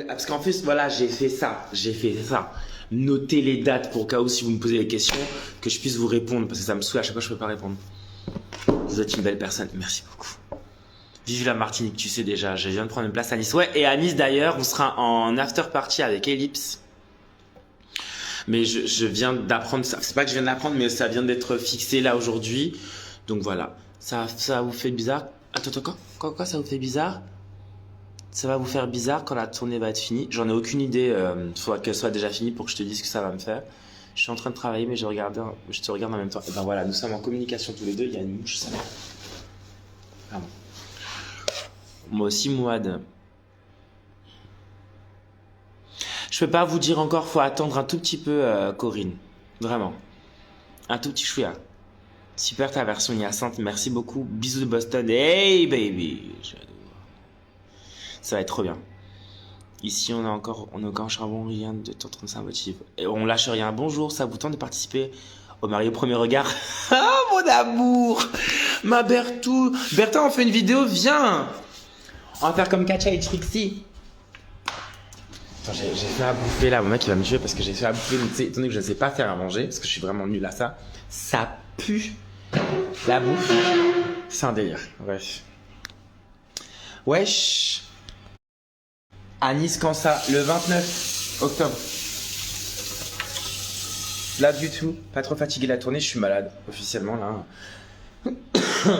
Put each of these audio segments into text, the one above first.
Parce qu'en plus, voilà, j'ai fait ça. Notez les dates pour cas où si vous me posez des questions, que je puisse vous répondre, parce que ça me saoule à chaque fois que je peux pas répondre. Vous êtes une belle personne, merci beaucoup. Vive la Martinique, tu sais déjà, je viens de prendre une place à Nice. Ouais, et à Nice d'ailleurs, on sera en after party avec Ellipse. Mais je viens d'apprendre ça. C'est pas que je viens d'apprendre, mais ça vient d'être fixé là aujourd'hui. Donc voilà. Ça vous fait bizarre? Attends, quoi ça vous fait bizarre? Ça va vous faire bizarre quand la tournée va être finie. J'en ai aucune idée. Faudra qu'elle soit déjà finie pour que je te dise ce que ça va me faire. Je suis en train de travailler, mais je te regarde en même temps. Et ben voilà, nous sommes en communication tous les deux. Il y a une mouche, ça va. Pardon. Moi aussi, Mouad. Je peux pas vous dire encore, faut attendre un tout petit peu, Corinne. Vraiment. Un tout petit chouïa. Super ta version innocente, merci beaucoup. Bisous de Boston. Hey baby. Ça va être trop bien. Ici, on est encore charbon, rien de 35 motifs. Et on lâche rien. Bonjour, ça vous tente de participer au mari au premier regard? Ah, mon amour! Ma Bertou! Bertin, on fait une vidéo, viens! On va faire comme Kacha et Trixie. Attends, j'ai fait à bouffer là, mon mec il va me tuer parce que j'ai fait à bouffer, mais tu sais, étant donné que je ne sais pas faire à manger, parce que je suis vraiment nul à ça, ça pue la bouffe. C'est un délire, bref. Wesh! À Nice, quand ça? Le 29 octobre. Là du tout, pas trop fatigué de la tournée, je suis malade, officiellement là.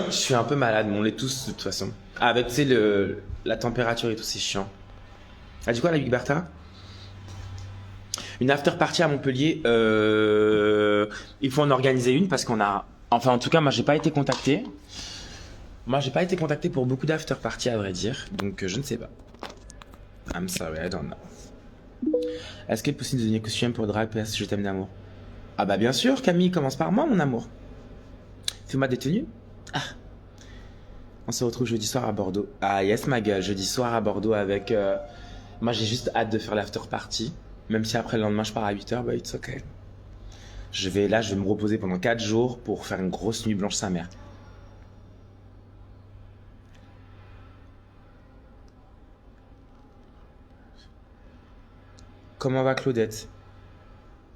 Je suis un peu malade, mais on l'est tous de toute façon. Ah, avec tu sais, la température et tout, c'est chiant. Ah, du coup, la Big Bertha? Une after party à Montpellier, il faut en organiser une parce qu'on a... Enfin, en tout cas, moi, j'ai pas été contacté. Moi, j'ai pas été contacté pour beaucoup d'after party, à vrai dire. Donc, je ne sais pas. I'm sorry, I don't know. Est-ce qu'il est possible de devenir costume pour drag PS Je t'aime d'amour? Ah bah bien sûr, Camille, commence par moi, mon amour. Fais-moi des tenues. Ah. On se retrouve jeudi soir à Bordeaux. Ah yes, ma gueule, jeudi soir à Bordeaux avec... Moi, j'ai juste hâte de faire l'after party. Même si après le lendemain, je pars à 8h, bah it's ok. Je vais me reposer pendant 4 jours pour faire une grosse nuit blanche sa mère. Comment va Claudette?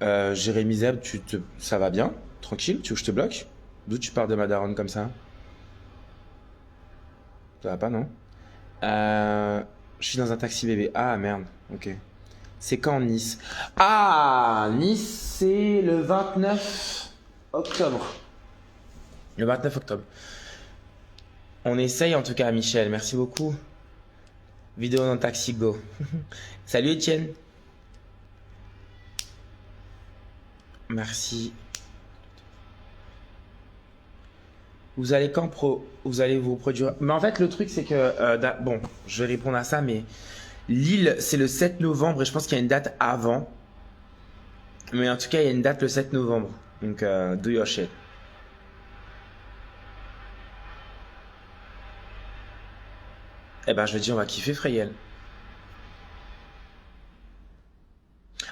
Jérémy Zeb, ça va bien? Tranquille? Tu veux que je te bloque? D'où tu pars de ma daronne comme ça? Ça va pas, non? Je suis dans un taxi bébé. Ah merde, ok. C'est quand Nice? Ah, Nice, c'est le 29 octobre. Le 29 octobre. On essaye en tout cas, Michel. Merci beaucoup. Vidéo dans le taxi, go. Salut Étienne. Merci. Vous allez vous allez vous produire? Mais en fait, le truc, c'est que... bon, je vais répondre à ça, mais... Lille, c'est le 7 novembre et je pense qu'il y a une date avant. Mais en tout cas, il y a une date le 7 novembre. Donc, do your shit. Eh ben, je dis, on va kiffer Frayel.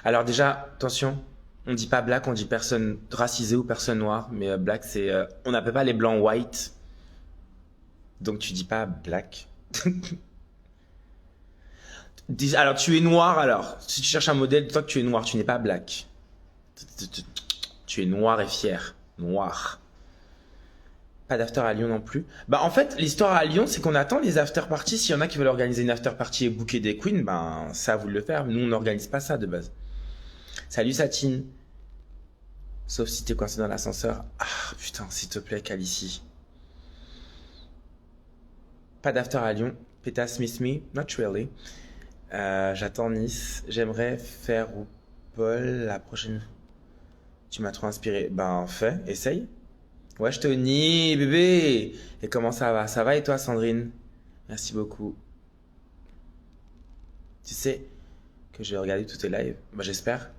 Alors déjà, attention, on dit pas black, on dit personne racisée ou personne noire. Mais black, c'est... on n'appelle pas les blancs white. Donc, tu dis pas black. Alors, tu es noir alors. Si tu cherches un modèle, toi que tu es noir, tu n'es pas black. Tu es noir et fier. Noir. Pas d'after à Lyon non plus. Bah en fait, l'histoire à Lyon, c'est qu'on attend les after parties. S'il y en a qui veulent organiser une after party et booker des queens, ben ça à vous de le faire. Nous, on n'organise pas ça de base. Salut Satine. Sauf si t'es coincé dans l'ascenseur. Ah putain, s'il te plaît, Calici. Pas d'after à Lyon. Pétasse Miss Me, not really. J'attends Nice. J'aimerais faire ou Paul la prochaine. Tu m'as trop inspiré. Ben fais, essaye. Wesh Tony, bébé. Et comment ça va? Ça va et toi Sandrine? Merci beaucoup. Tu sais que je vais regarder tous tes lives. Bah j'espère.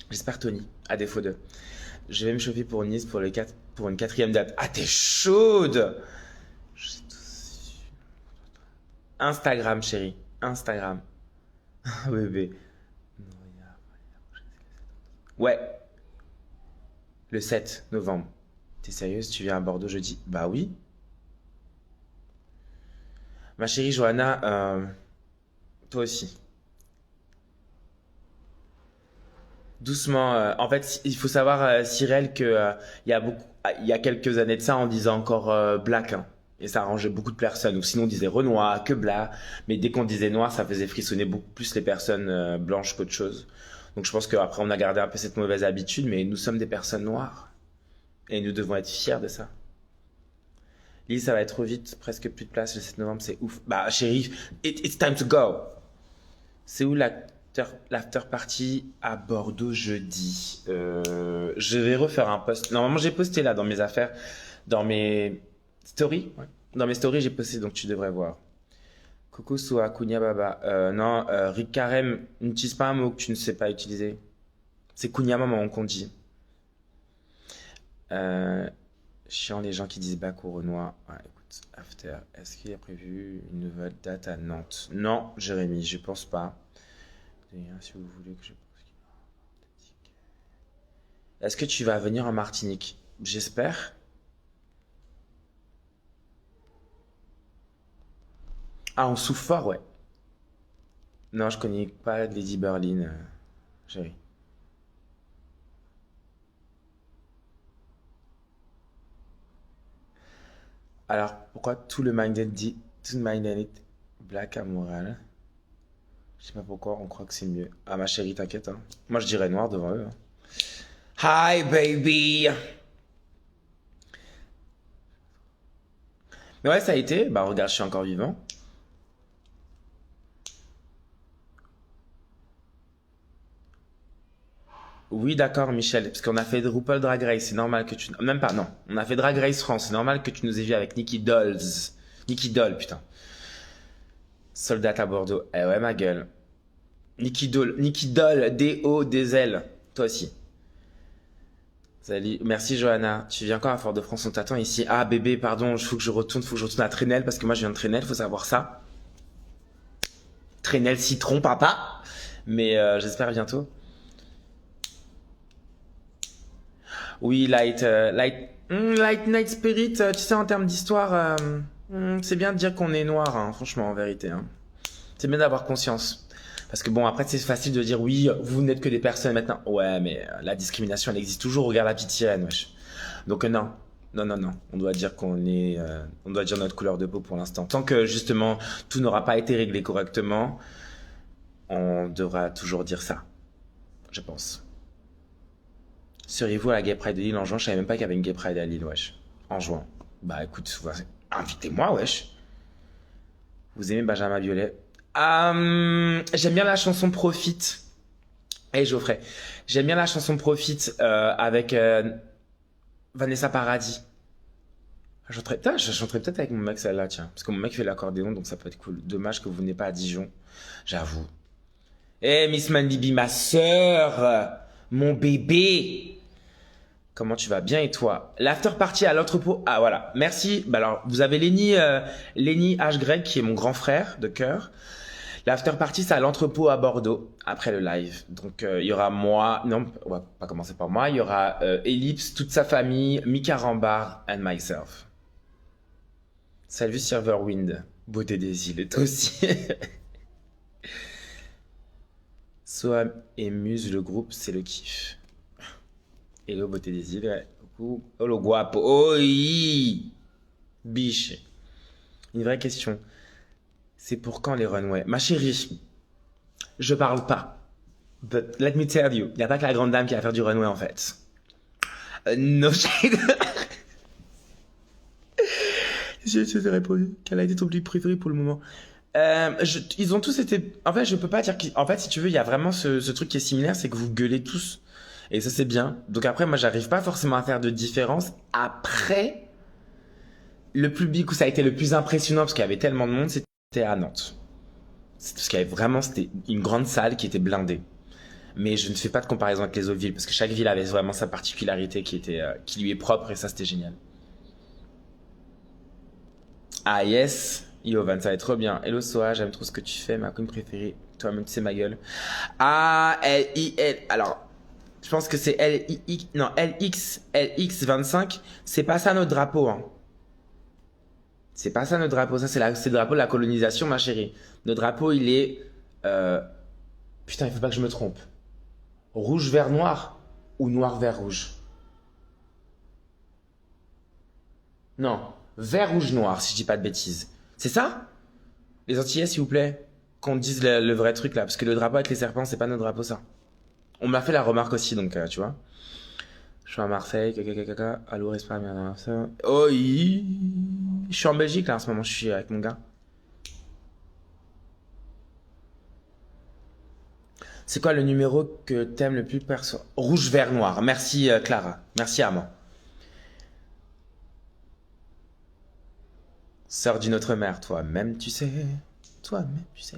J'espère Tony, à défaut de. Je vais me chauffer pour Nice pour une 4e date. Ah t'es chaude! Instagram chérie. Instagram. Bébé. Ouais. Le 7 novembre. T'es sérieuse? Tu viens à Bordeaux jeudi? Bah oui. Ma chérie Johanna, toi aussi. Doucement. En fait, il faut savoir, Cyril, que il y a quelques années de ça, on disait encore black, hein. Et ça arrangeait beaucoup de personnes. Ou sinon, on disait Renoir, que blanc. Mais dès qu'on disait noir, ça faisait frissonner beaucoup plus les personnes blanches qu'autre chose. Donc je pense qu'après, on a gardé un peu cette mauvaise habitude, mais nous sommes des personnes noires. Et nous devons être fiers de ça. Lily, ça va être trop vite, presque plus de place le 7 novembre, c'est ouf. Bah, chérie, it's time to go. C'est où l'after party à Bordeaux jeudi? Je vais refaire un post. Normalement, j'ai posté là dans mes affaires, dans mes stories. Ouais. Dans mes stories, j'ai posté, donc tu devrais voir. Coco Soa, Kounia Baba. Non, Rick Karem, n'utilise pas un mot que tu ne sais pas utiliser. C'est Kounia Maman qu'on dit. Chiant les gens qui disent bac au Renoir. Ouais, écoute, after. Est-ce qu'il y a prévu une nouvelle date à Nantes? Non, Jérémy, je pense pas. Si vous voulez que je pense Est-ce que tu vas venir en Martinique? J'espère. Ah, on souffle fort, ouais. Non, je connais pas Lady Berlin, chérie. Alors, pourquoi tout le minded dit, tout le minded black amoral? Je sais pas pourquoi, on croit que c'est mieux. Ah, ma chérie, t'inquiète, hein. Moi, je dirais noir devant eux, hein. Hi, baby! Mais ouais, ça a été. Bah, regarde, je suis encore vivant. Oui, d'accord, Michel, parce qu'on a fait RuPaul Drag Race, c'est normal que tu... Même pas, non. On a fait Drag Race France, c'est normal que tu nous aies vu avec Nikki Dolls. Nikki Doll, putain. Soldat à Bordeaux. Eh ouais, ma gueule. Nikki Doll, D-O-D-L. Toi aussi. Salut. Merci, Johanna. Tu viens quand à Fort-de-France? On t'attend ici. Ah, bébé, pardon, faut que je retourne à Trénel, parce que moi, je viens de Trénel, faut savoir ça. Trénel citron, papa. Mais j'espère bientôt. Oui, Light Night Spirit, tu sais, en termes d'histoire, c'est bien de dire qu'on est noir, hein, franchement, en vérité, hein. C'est bien d'avoir conscience. Parce que bon, après, c'est facile de dire, oui, vous n'êtes que des personnes maintenant. Ouais, mais la discrimination, elle existe toujours. Regarde la petite sirène, wesh. Donc, non. Non, non, non. On doit dire on doit dire notre couleur de peau pour l'instant. Tant que, justement, tout n'aura pas été réglé correctement, on devra toujours dire ça. Je pense. Seriez-vous à la Gay Pride de Lille en juin? Je savais même pas qu'il y avait une Gay Pride à Lille, wesh. En juin. Bah écoute, invitez-moi, wesh. Vous aimez Benjamin Biolay? J'aime bien la chanson Profite. Et Geoffrey. J'aime bien la chanson Profite avec Vanessa Paradis. Je chanterais peut-être avec mon mec celle-là, tiens. Parce que mon mec fait l'accordéon, donc ça peut être cool. Dommage que vous n'êtes pas à Dijon. J'avoue. Eh, Miss Manbibi, ma sœur, mon bébé. Comment tu vas? Bien et toi? L'after party à l'entrepôt. Ah voilà, merci. Bah alors, vous avez Lenny H. Greg qui est mon grand frère de cœur. L'after party c'est à l'entrepôt à Bordeaux après le live. Donc il y aura moi, non, on va pas commencer par moi. Il y aura Ellipse, toute sa famille, Mika Rambar and myself. Salut Silverwind, beauté des îles, toi aussi. Soham et Muse, le groupe, c'est le kiff. Hello, beauté des îles, ouais. Coucou. Oh, le guapo. Oh, biche. Une vraie question. C'est pour quand les runways? Ma chérie, je parle pas. But let me tell you, il n'y a pas que la grande dame qui va faire du runway en fait. No shade. Je te répondu. Quel a été ton public préféré pour le moment? Ils ont tous été. En fait, je peux pas dire. En fait, si tu veux, il y a vraiment ce truc qui est similaire, c'est que vous gueulez tous. Et ça, c'est bien. Donc après, moi, j'arrive pas forcément à faire de différence. Après, le public où ça a été le plus impressionnant, parce qu'il y avait tellement de monde, c'était à Nantes. Parce qu'il y avait vraiment, c'était une grande salle qui était blindée. Mais je ne fais pas de comparaison avec les autres villes, parce que chaque ville avait vraiment sa particularité qui lui est propre, et ça, c'était génial. Ah yes, Yovan, ça va être trop bien. Hello Soa, j'aime trop ce que tu fais, ma queen préférée. Toi-même, tu sais ma gueule. Ah, L-I-L. Alors, je pense que c'est L-I-X. Non, LX 25. C'est pas ça notre drapeau, hein. C'est pas ça notre drapeau. Ça, c'est le drapeau de la colonisation, ma chérie. Notre drapeau, il est. Putain, il faut pas que je me trompe. Rouge, vert, noir. Ou noir, vert, rouge. Non. Vert, rouge, noir, si je dis pas de bêtises. C'est ça? Les Antillais, s'il vous plaît. Qu'on dise le vrai truc là. Parce que le drapeau avec les serpents, c'est pas notre drapeau, ça. On m'a fait la remarque aussi, donc tu vois. Je suis à Marseille, caca. Allô, respire bien. Oh, je suis en Belgique là en ce moment, je suis avec mon gars. C'est quoi le numéro que t'aimes le plus perso? Rouge, vert, noir. Merci Clara. Merci Armand. Sœur d'une autre mère, toi-même tu sais. Toi-même tu sais.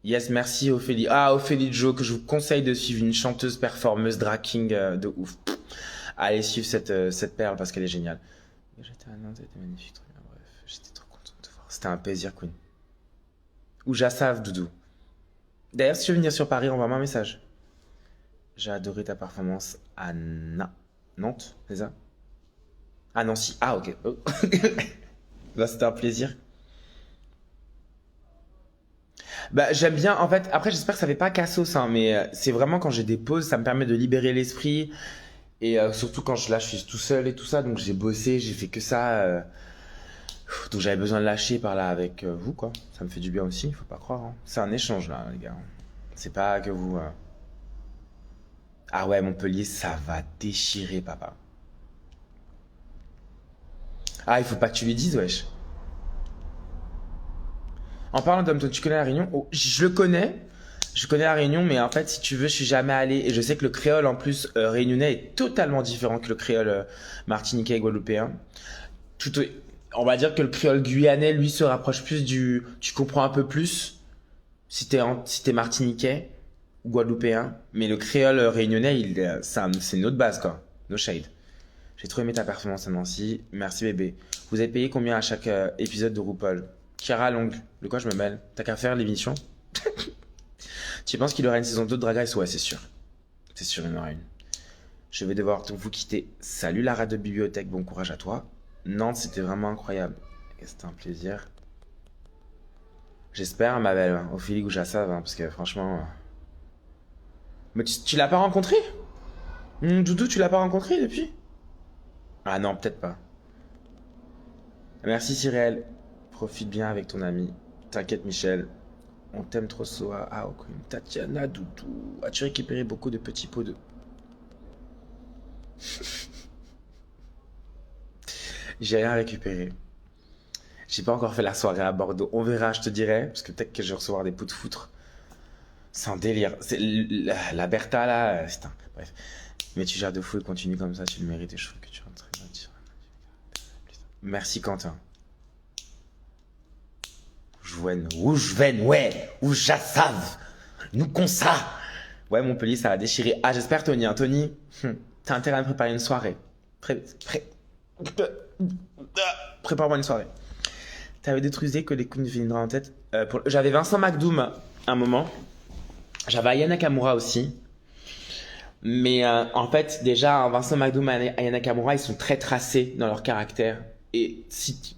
Yes, merci Ophélie. Ah, Ophélie Jo, que je vous conseille de suivre, une chanteuse performeuse drag king de ouf. Allez suivre cette perle parce qu'elle est géniale. J'étais à Nantes, c'était magnifique. Bref, j'étais trop content de te voir. C'était un plaisir, Queen. Ou Jassav, Doudou. D'ailleurs, si tu veux venir sur Paris, envoie-moi un message. J'ai adoré ta performance à Nantes, c'est ça? Ah Nancy. Ah, ok. Oh. Bah, c'était un plaisir. Bah, j'aime bien, en fait, après, j'espère que ça fait pas cassos, hein, mais c'est vraiment quand j'ai des pauses, ça me permet de libérer l'esprit. Et surtout quand là, je suis tout seul et tout ça, donc j'ai bossé, j'ai fait que ça. Donc j'avais besoin de lâcher par là avec vous, quoi. Ça me fait du bien aussi, faut pas croire, hein. C'est un échange, là, les gars. C'est pas que vous. Ah ouais, Montpellier, ça va déchirer, papa. Ah, il faut pas que tu lui dises, wesh. En parlant d'Homme, toi, tu connais la Réunion? Oh, je le connais. Je connais la Réunion, mais en fait, si tu veux, je suis jamais allé. Et je sais que le créole, en plus, réunionnais est totalement différent que le créole martiniquais et guadeloupéen. Tout, on va dire que le créole guyanais, lui, se rapproche plus du. Tu comprends un peu plus si t'es martiniquais ou guadeloupéen. Mais le créole réunionnais, c'est une autre base, quoi. No shade. J'ai trop aimé ta performance à Nancy. Merci, bébé. Vous avez payé combien à chaque épisode de RuPaul? Chiara Long. De quoi je me mêle? T'as qu'à faire l'émission? Tu penses qu'il y aura une saison 2 de Drag Race? Ouais, c'est sûr. C'est sûr, il y en aura une. Je vais devoir vous quitter. Salut Lara de Bibliothèque, bon courage à toi. Nantes, c'était vraiment incroyable. C'était un plaisir. J'espère, ma belle, Ophélie Goujassave, parce que franchement... Mais tu l'as pas rencontré? Doudou, tu l'as pas rencontré depuis? Ah non, peut-être pas. Merci Cyril. Profite bien avec ton ami. T'inquiète Michel. On t'aime trop Soa. Ah, ok. Tatiana Doudou. As-tu récupéré beaucoup de petits pots de... J'ai rien récupéré. J'ai pas encore fait la soirée à Bordeaux. On verra, je te dirai. Parce que peut-être que je vais recevoir des pots de foutre. C'est un délire. C'est la Bertha là. C'est un... Bref. Mais tu gères de fou et continue comme ça. Tu le mérites et je trouve que tu rentres très bien. Merci Quentin. Rouge-Ven, ouais. Ou Jassave. Nous qu'on ça. Ouais, Montpellier, ça va déchirer. Ah, j'espère, Tony. Hein. Tony, t'as intérêt à me préparer une soirée. Prépare-moi une soirée. T'avais d'autres idées que les coups viendront en tête. J'avais Vincent McDoom à un moment. J'avais Aya Nakamura aussi. Mais en fait, déjà, hein, Vincent McDoom et Aya Nakamura, ils sont très tracés dans leur caractère. Et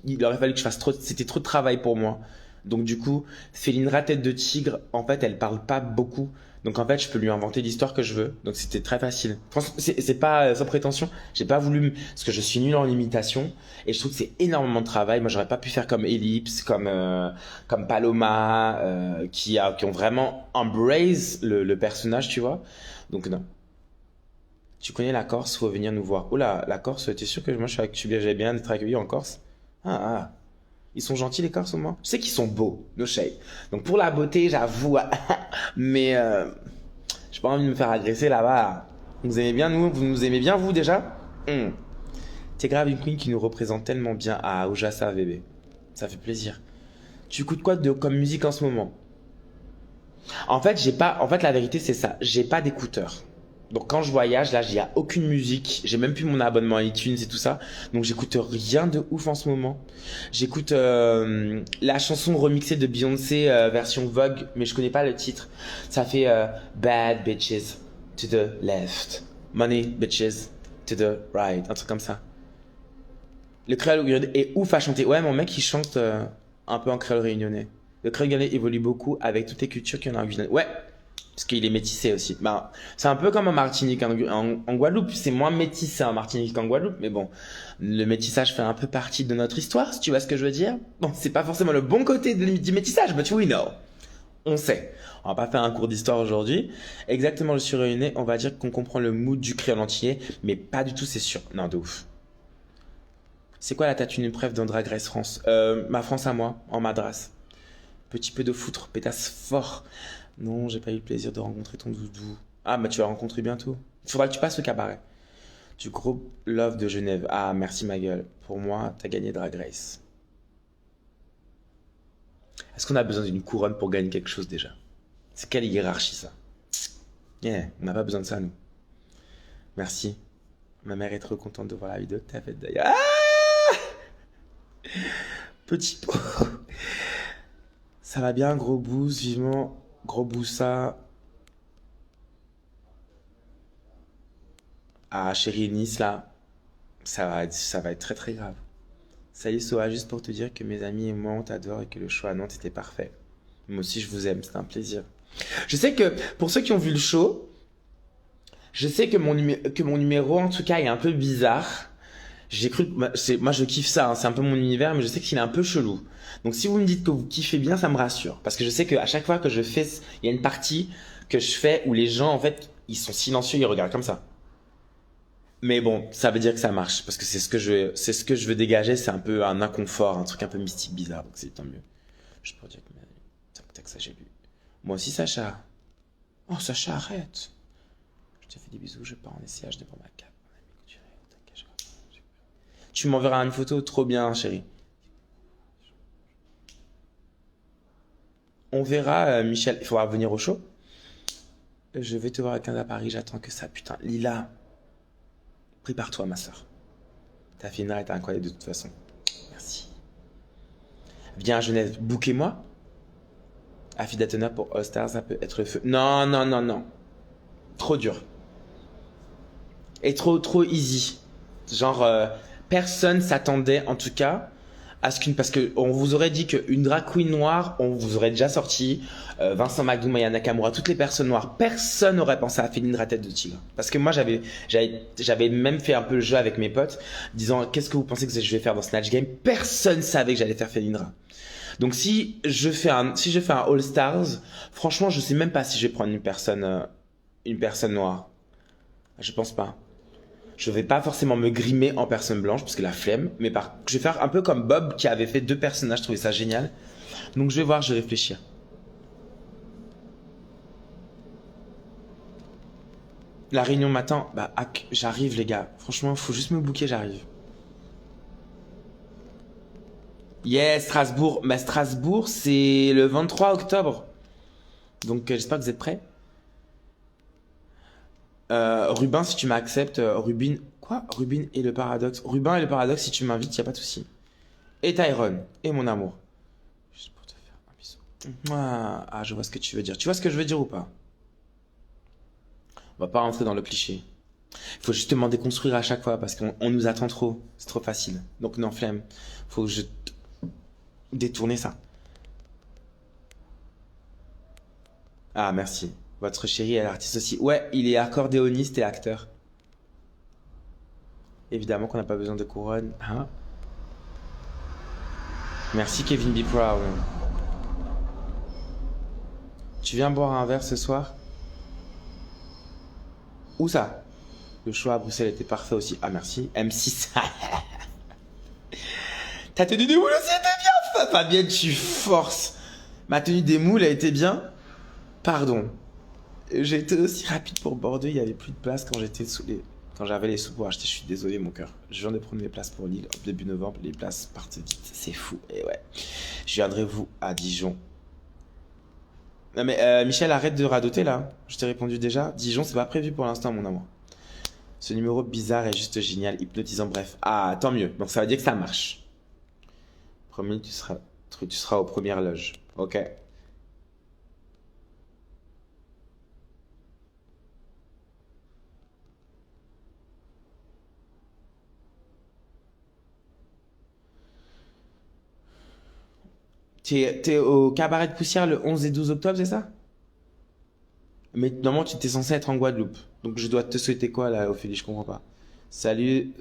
il aurait fallu que je fasse trop... C'était trop de travail pour moi. Donc du coup, Félindra Tête de Tigre, en fait, elle parle pas beaucoup. Donc en fait, je peux lui inventer l'histoire que je veux. Donc c'était très facile. Franchement, c'est pas sans prétention. J'ai pas voulu... Parce que je suis nul en imitation. Et je trouve que c'est énormément de travail. Moi, j'aurais pas pu faire comme Ellipse, comme Paloma, qui ont vraiment embrace le personnage, tu vois. Donc non. Tu connais la Corse, faut venir nous voir. Oh là, la Corse, t'es sûr que moi j'avais bien d'être accueilli en Corse? Ah. Ils sont gentils les Corses au moins? Je sais qu'ils sont beaux, no shade. Donc pour la beauté, j'avoue. Mais j'ai pas envie de me faire agresser là-bas. Vous aimez bien nous? Vous nous aimez bien vous déjà? T'es grave une queen qui nous représente tellement bien. Ah, Ojassa bébé. Ça fait plaisir. Tu écoutes quoi comme musique en ce moment? En fait, la vérité c'est ça. J'ai pas d'écouteurs. Donc quand je voyage, là, il n'y a aucune musique. J'ai même plus mon abonnement iTunes et tout ça. Donc j'écoute rien de ouf en ce moment. J'écoute la chanson remixée de Beyoncé version Vogue, mais je connais pas le titre. Ça fait Bad Bitches to the left, Money Bitches to the right, un truc comme ça. Le créole est ouf à chanter. Ouais, mon mec, il chante un peu en créole réunionnais. Le créole réunionnais évolue beaucoup avec toutes les cultures qu'il y en a en Guyane. Ouais, Parce qu'il est métissé aussi. Ben, c'est un peu comme en Martinique, en Guadeloupe. C'est moins métissé en Martinique qu'en Guadeloupe. Mais bon, le métissage fait un peu partie de notre histoire, si tu vois ce que je veux dire. Bon, c'est pas forcément le bon côté du métissage, but we know. On sait. On va pas faire un cours d'histoire aujourd'hui. Exactement, je suis réuni. On va dire qu'on comprend le mood du créole entier, mais pas du tout, c'est sûr. Non, de ouf. C'est quoi la tatune préf dans Drag Race France? Ma France à moi, en madras. Petit peu de foutre, pétasse fort. Non, j'ai pas eu le plaisir de rencontrer ton doudou. Ah, bah tu vas rencontrer bientôt. Il faudra que tu passes au cabaret. Du groupe Love de Genève. Ah, merci ma gueule. Pour moi, t'as gagné Drag Race. Est-ce qu'on a besoin d'une couronne pour gagner quelque chose déjà? C'est quelle hiérarchie ça? Yeah, on n'a pas besoin de ça nous. Merci. Ma mère est trop contente de voir la vidéo que t'as faite d'ailleurs. Ah, petit pot. Ça va bien, gros boost, vivement. Gros boussa. Ah, chérie Nice, là, ça va être très très grave. Salut Soa, juste pour te dire que mes amis et moi, on t'adore et que le show à Nantes était parfait. Moi aussi, je vous aime, c'était un plaisir. Je sais que, pour ceux qui ont vu le show, je sais que que mon numéro, en tout cas, est un peu bizarre. J'ai cru, moi je kiffe ça, hein, c'est un peu mon univers, mais je sais qu'il est un peu chelou. Donc si vous me dites que vous kiffez bien, ça me rassure. Parce que je sais qu'à chaque fois que je fais, il y a une partie que je fais où les gens, en fait, ils sont silencieux, ils regardent comme ça. Mais bon, ça veut dire que ça marche, parce que c'est ce que je veux dégager, c'est un peu un inconfort, un truc un peu mystique, bizarre, donc c'est tant mieux. Je peux dire que, tac, tac, ça j'ai lu. Moi aussi, Sacha. Oh, Sacha, arrête. Je te fais des bisous, je pars en essayage devant ma cape. Tu m'enverras une photo, trop bien, chérie. On verra, Michel, il faudra venir au show. Je vais te voir à 15 à Paris, j'attends que ça, putain. Lila, prépare-toi, ma soeur. Ta finale est incroyable de toute façon. Merci. Viens à Genève, bouquez-moi. Affidatona pour All Stars, ça peut être le feu. Non, non, non, non. Trop dur. Et trop easy. Genre, personne s'attendait, en tout cas, à ce qu'une. Parce que on vous aurait dit qu'une drag queen noire, on vous aurait déjà sorti Vincent McDoom, Maya Nakamura, toutes les personnes noires. Personne n'aurait pensé à Félindra Tête de Tigre. Parce que moi, j'avais même fait un peu le jeu avec mes potes, disant qu'est-ce que vous pensez que je vais faire dans Snatch Game? Personne savait que j'allais faire Félindra. Donc si je fais un All Stars, franchement, je sais même pas si je vais prendre une personne noire. Je pense pas. Je vais pas forcément me grimer en personne blanche parce que la flemme, mais je vais faire un peu comme Bob qui avait fait 2 personnages, je trouvais ça génial. Donc je vais voir, je vais réfléchir. La réunion matin, bah j'arrive les gars. Franchement, faut juste me booker, j'arrive. Yes, Strasbourg. Bah Strasbourg, c'est le 23 octobre. Donc j'espère que vous êtes prêts. Rubin, si tu m'acceptes, Rubin. Quoi? Rubin et le paradoxe. Rubin et le paradoxe, si tu m'invites, y a pas de souci. Et Tyrone, et mon amour. Juste pour te faire un bisou. Ah, je vois ce que tu veux dire. Tu vois ce que je veux dire ou pas? On va pas rentrer dans le cliché. Il faut justement déconstruire à chaque fois parce qu'on nous attend trop. C'est trop facile. Donc non, flemme. Faut que je détourne ça. Ah, merci. Votre chéri est artiste aussi. Ouais, il est accordéoniste et acteur. Évidemment qu'on n'a pas besoin de couronne. Hein? Merci Kevin B. Proud. Tu viens boire un verre ce soir? Où ça? Le choix à Bruxelles était parfait aussi. Ah merci. M6. Ta tenue des moules aussi était bien, Fabienne, tu forces. Ma tenue des moules a été bien? Pardon. J'ai été aussi rapide pour Bordeaux, il y avait plus de place quand j'avais les sous pour acheter. Je suis désolé mon cœur. Je viens de prendre mes places pour Lille au début novembre, les places partent vite, c'est fou. Et ouais. Je viendrai vous à Dijon. Non mais Michel, arrête de radoter là. Je t'ai répondu déjà. Dijon, c'est pas prévu pour l'instant mon amour. Ce numéro bizarre est juste génial, hypnotisant, bref. Ah, tant mieux. Donc ça veut dire que ça marche. Promis, tu seras aux premières loges. Ok. T'es au cabaret de poussière le 11 et 12 octobre, c'est ça? Mais normalement, tu étais censé être en Guadeloupe. Donc, je dois te souhaiter quoi, là, Ophélie? Je comprends pas. Salut.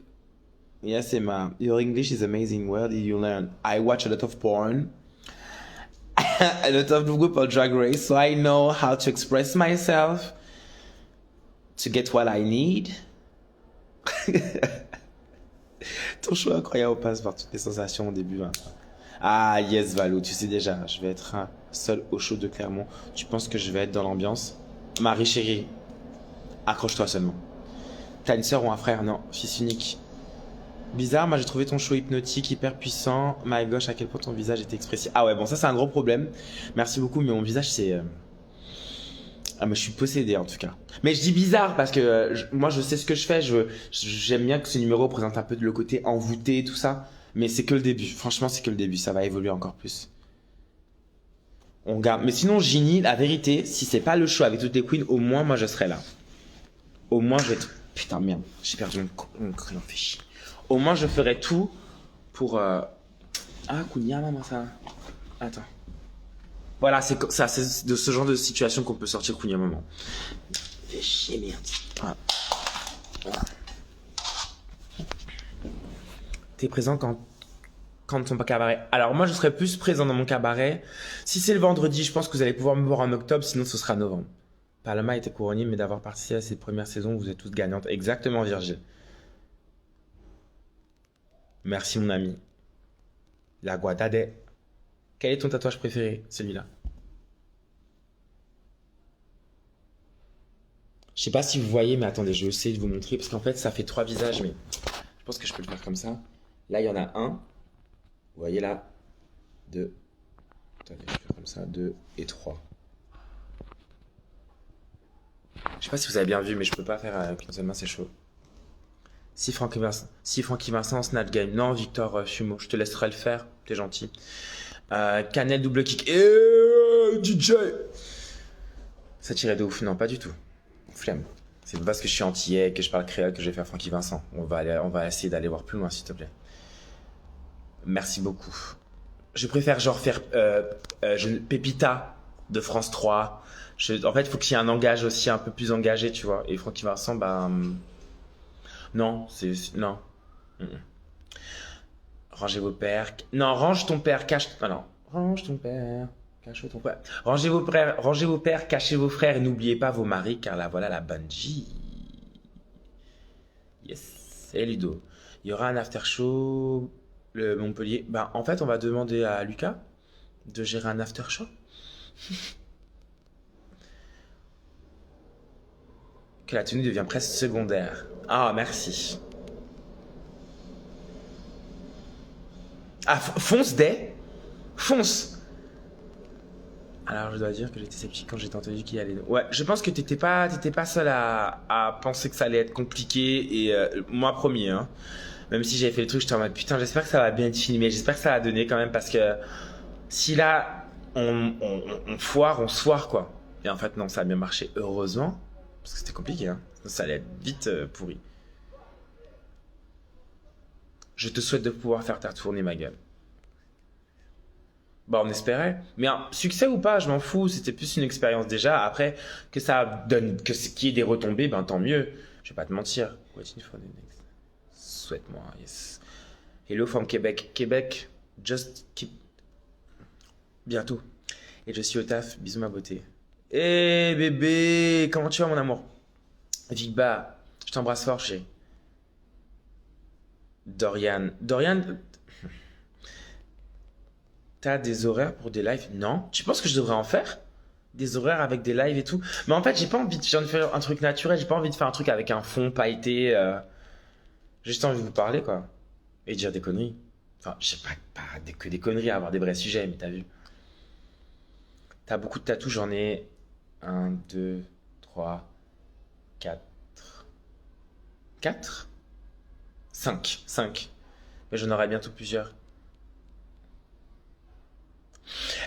Yes, Emma. Your English is amazing. Where did you learn? I watch a lot of porn. A lot of RuPaul Drag Race. So I know how to express myself. To get what I need. Ton choix incroyable passe par toutes les sensations au début. Hein. Ah, yes, Valou. Tu sais déjà, je vais être seul au show de Clermont. Tu penses que je vais être dans l'ambiance? Marie chérie, accroche-toi seulement. T'as une sœur ou un frère? Non, fils unique. Bizarre, moi j'ai trouvé ton show hypnotique hyper puissant. My gosh, à quel point ton visage était expressif. Ah ouais, bon, ça c'est un gros problème. Merci beaucoup, mais mon visage c'est. Ah, mais je suis possédé en tout cas. Mais je dis bizarre parce que moi je sais ce que je fais. J'aime bien que ce numéro présente un peu le côté envoûté, tout ça. Mais c'est que le début. Franchement, c'est que le début. Ça va évoluer encore plus. On garde. Mais sinon, Ginny, la vérité, si c'est pas le show avec toutes les queens, au moins moi je serai là. Au moins je vais être. Putain, merde, j'ai perdu mon crayon, fait chier. Au moins je ferai tout pour. Ah, Kounia, maman, ça. Attends. Voilà, c'est de ce genre de situation qu'on peut sortir Kounia, maman. Fait chier, merde. Voilà. T'es présent quand ton cabaret. Alors moi je serai plus présent dans mon cabaret. Si c'est le vendredi, je pense que vous allez pouvoir me voir en octobre, sinon ce sera novembre. Paloma était couronnée, mais d'avoir participé à cette première saison, vous êtes tous gagnantes. Exactement, Virgile. Merci mon ami. La Guadade. Quel est ton tatouage préféré? Celui-là. Je sais pas si vous voyez, mais attendez, je vais essayer de vous montrer, parce qu'en fait ça fait 3 visages, mais je pense que je peux le faire comme ça. Là, il y en a un. Vous voyez là 2. Attendez, je vais faire comme ça. 2 et 3. Je sais pas si vous avez bien vu, mais je peux pas faire avec une seule main, c'est chaud. Si Francky Vincent, Snatch Game. Non, Victor Fumo, je te laisserai le faire. T'es gentil. Canel double kick. DJ. Ça tirait de ouf. Non, pas du tout. Flemme. C'est parce que je suis antillais, que je parle créole, que je vais faire Francky Vincent. On va essayer d'aller voir plus loin, s'il te plaît. Merci beaucoup. Je préfère genre faire Pépita de France 3. En fait, il faut qu'il y ait un langage aussi un peu plus engagé, tu vois. Et Francky Vincent, bah... non, non. Rangez vos pères... Non, range ton père, cache... Ah non. Range ton père, cache ton père. Rangez vos pères, cachez vos frères et n'oubliez pas vos maris, car là, voilà la Bungie. Yes. Et Ludo. Il y aura un after show... Le Montpellier. Bah, en fait, on va demander à Lucas de gérer un after show. Que la tenue devient presque secondaire. Ah, merci. Ah, fonce des. Fonce. Alors, je dois dire que j'étais sceptique quand j'ai entendu qu'il allait. Ouais, je pense que t'étais pas seul à penser que ça allait être compliqué. Et moi, premier, hein. Même si j'avais fait le truc, j'étais en mode putain, j'espère que ça va bien être filmé, j'espère que ça va donner quand même, parce que si là on foire, on se foire quoi. Et en fait non, ça a bien marché, heureusement, parce que c'était compliqué, hein. Ça allait être vite pourri. Je te souhaite de pouvoir faire ta tournée, ma gueule. Bah on espérait, mais un succès ou pas, je m'en fous, c'était plus une expérience déjà. Après que ça donne, qu'il y ait des retombées, ben tant mieux. Je vais pas te mentir. Waiting for the next. Souhaite-moi, yes. Hello from Québec. Québec, just keep. Bientôt. Et je suis au taf, bisous ma beauté. Eh bébé, comment tu vas mon amour? Vigba, je t'embrasse fort chérie. Dorian, t'as des horaires pour des lives? Non. Tu penses que je devrais en faire? Des horaires avec des lives et tout? Mais en fait, j'ai pas envie de faire un truc naturel, j'ai pas envie de faire un truc avec un fond pailleté. J'ai juste envie de vous parler, quoi. Et dire des conneries. Enfin, je sais pas que des conneries, avoir des vrais sujets, mais t'as vu. T'as beaucoup de tatous, j'en ai 1, 2, 3, 4. 4 5. Mais j'en aurai bientôt plusieurs.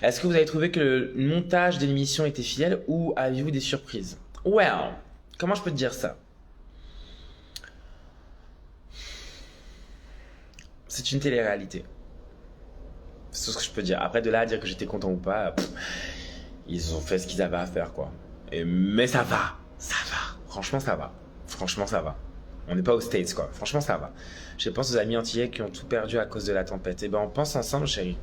Est-ce que vous avez trouvé que le montage de l'émission était fidèle ou avez-vous des surprises? Well, comment je peux te dire ça? C'est une télé-réalité. C'est tout ce que je peux dire. Après, de là à dire que j'étais content ou pas, ils ont fait ce qu'ils avaient à faire, quoi. Mais ça va. Ça va. Franchement, ça va. Franchement, ça va. On n'est pas aux States, quoi. Franchement, ça va. Je pense aux amis antillais qui ont tout perdu à cause de la tempête. Eh ben, on pense ensemble, chérie.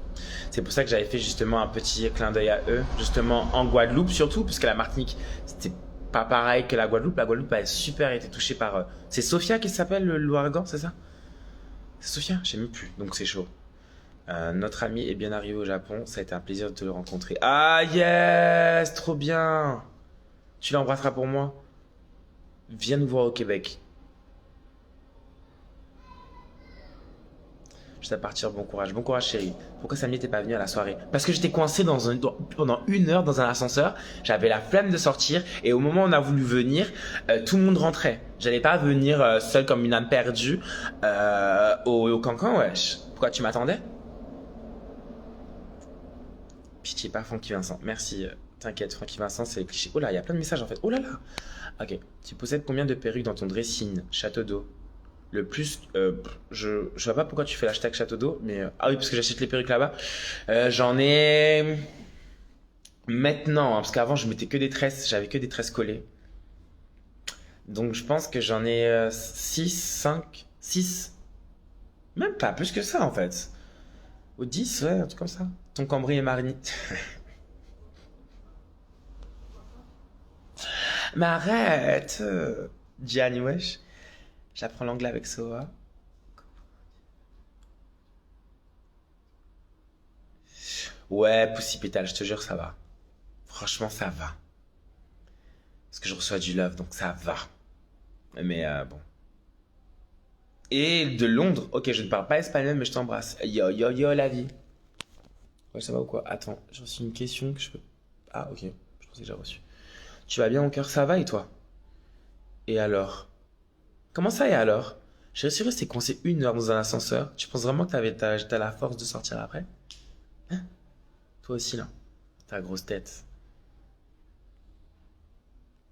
C'est pour ça que j'avais fait justement un petit clin d'œil à eux. Justement, en Guadeloupe, surtout, parce que la Martinique, c'était pas pareil que la Guadeloupe. La Guadeloupe a super été touchée par... C'est Sophia qui s'appelle l'ouragan, c'est ça? C'est Sophia? Je sais même plus. Donc, c'est chaud. Notre ami est bien arrivé au Japon. Ça a été un plaisir de te le rencontrer. Ah, yes! Trop bien! Tu l'embrasseras pour moi? Viens nous voir au Québec. Je dois partir, bon courage. Bon courage, chérie. Pourquoi Samy n'était pas venu à la soirée? Parce que j'étais coincé pendant 1 heure dans un ascenseur. J'avais la flemme de sortir. Et au moment où on a voulu venir, tout le monde rentrait. J'allais pas venir seul comme une âme perdue au cancan, wesh. Pourquoi tu m'attendais? Pitié, pas Francky Vincent. Merci. T'inquiète, Francky Vincent, c'est les clichés. Oh là, il y a plein de messages en fait. Oh là là. Ok. Tu possèdes combien de perruques dans ton dressing? Château d'eau. Le plus, je vois pas pourquoi tu fais l'hashtag château d'eau, mais ah oui, parce que j'achète les perruques là-bas. J'en ai maintenant, hein, parce qu'avant je mettais que des tresses, j'avais que des tresses collées. Donc je pense que j'en ai 6, 5, 6. Même pas plus que ça en fait. Ou 10, ouais, un truc comme ça. Ton cambri est marni. Mais arrête, Gianni, wesh. J'apprends l'anglais avec Soa. Ouais, Pussy Pétale, je te jure, ça va. Franchement, ça va. Parce que je reçois du love, donc ça va. Mais bon. Et de Londres, ok, je ne parle pas espagnol, mais je t'embrasse. Yo, yo, yo, la vie. Ouais, ça va ou quoi? Attends, j'ai reçu une question que je peux... Ah, ok, je pensais que j'ai reçu. Tu vas bien, mon cœur, ça va et toi? Et alors? Comment ça et alors? J'ai réussi à rester coincé 1 heure dans un ascenseur. Tu penses vraiment que t'as la force de sortir après? Hein? Toi aussi, là. Ta grosse tête.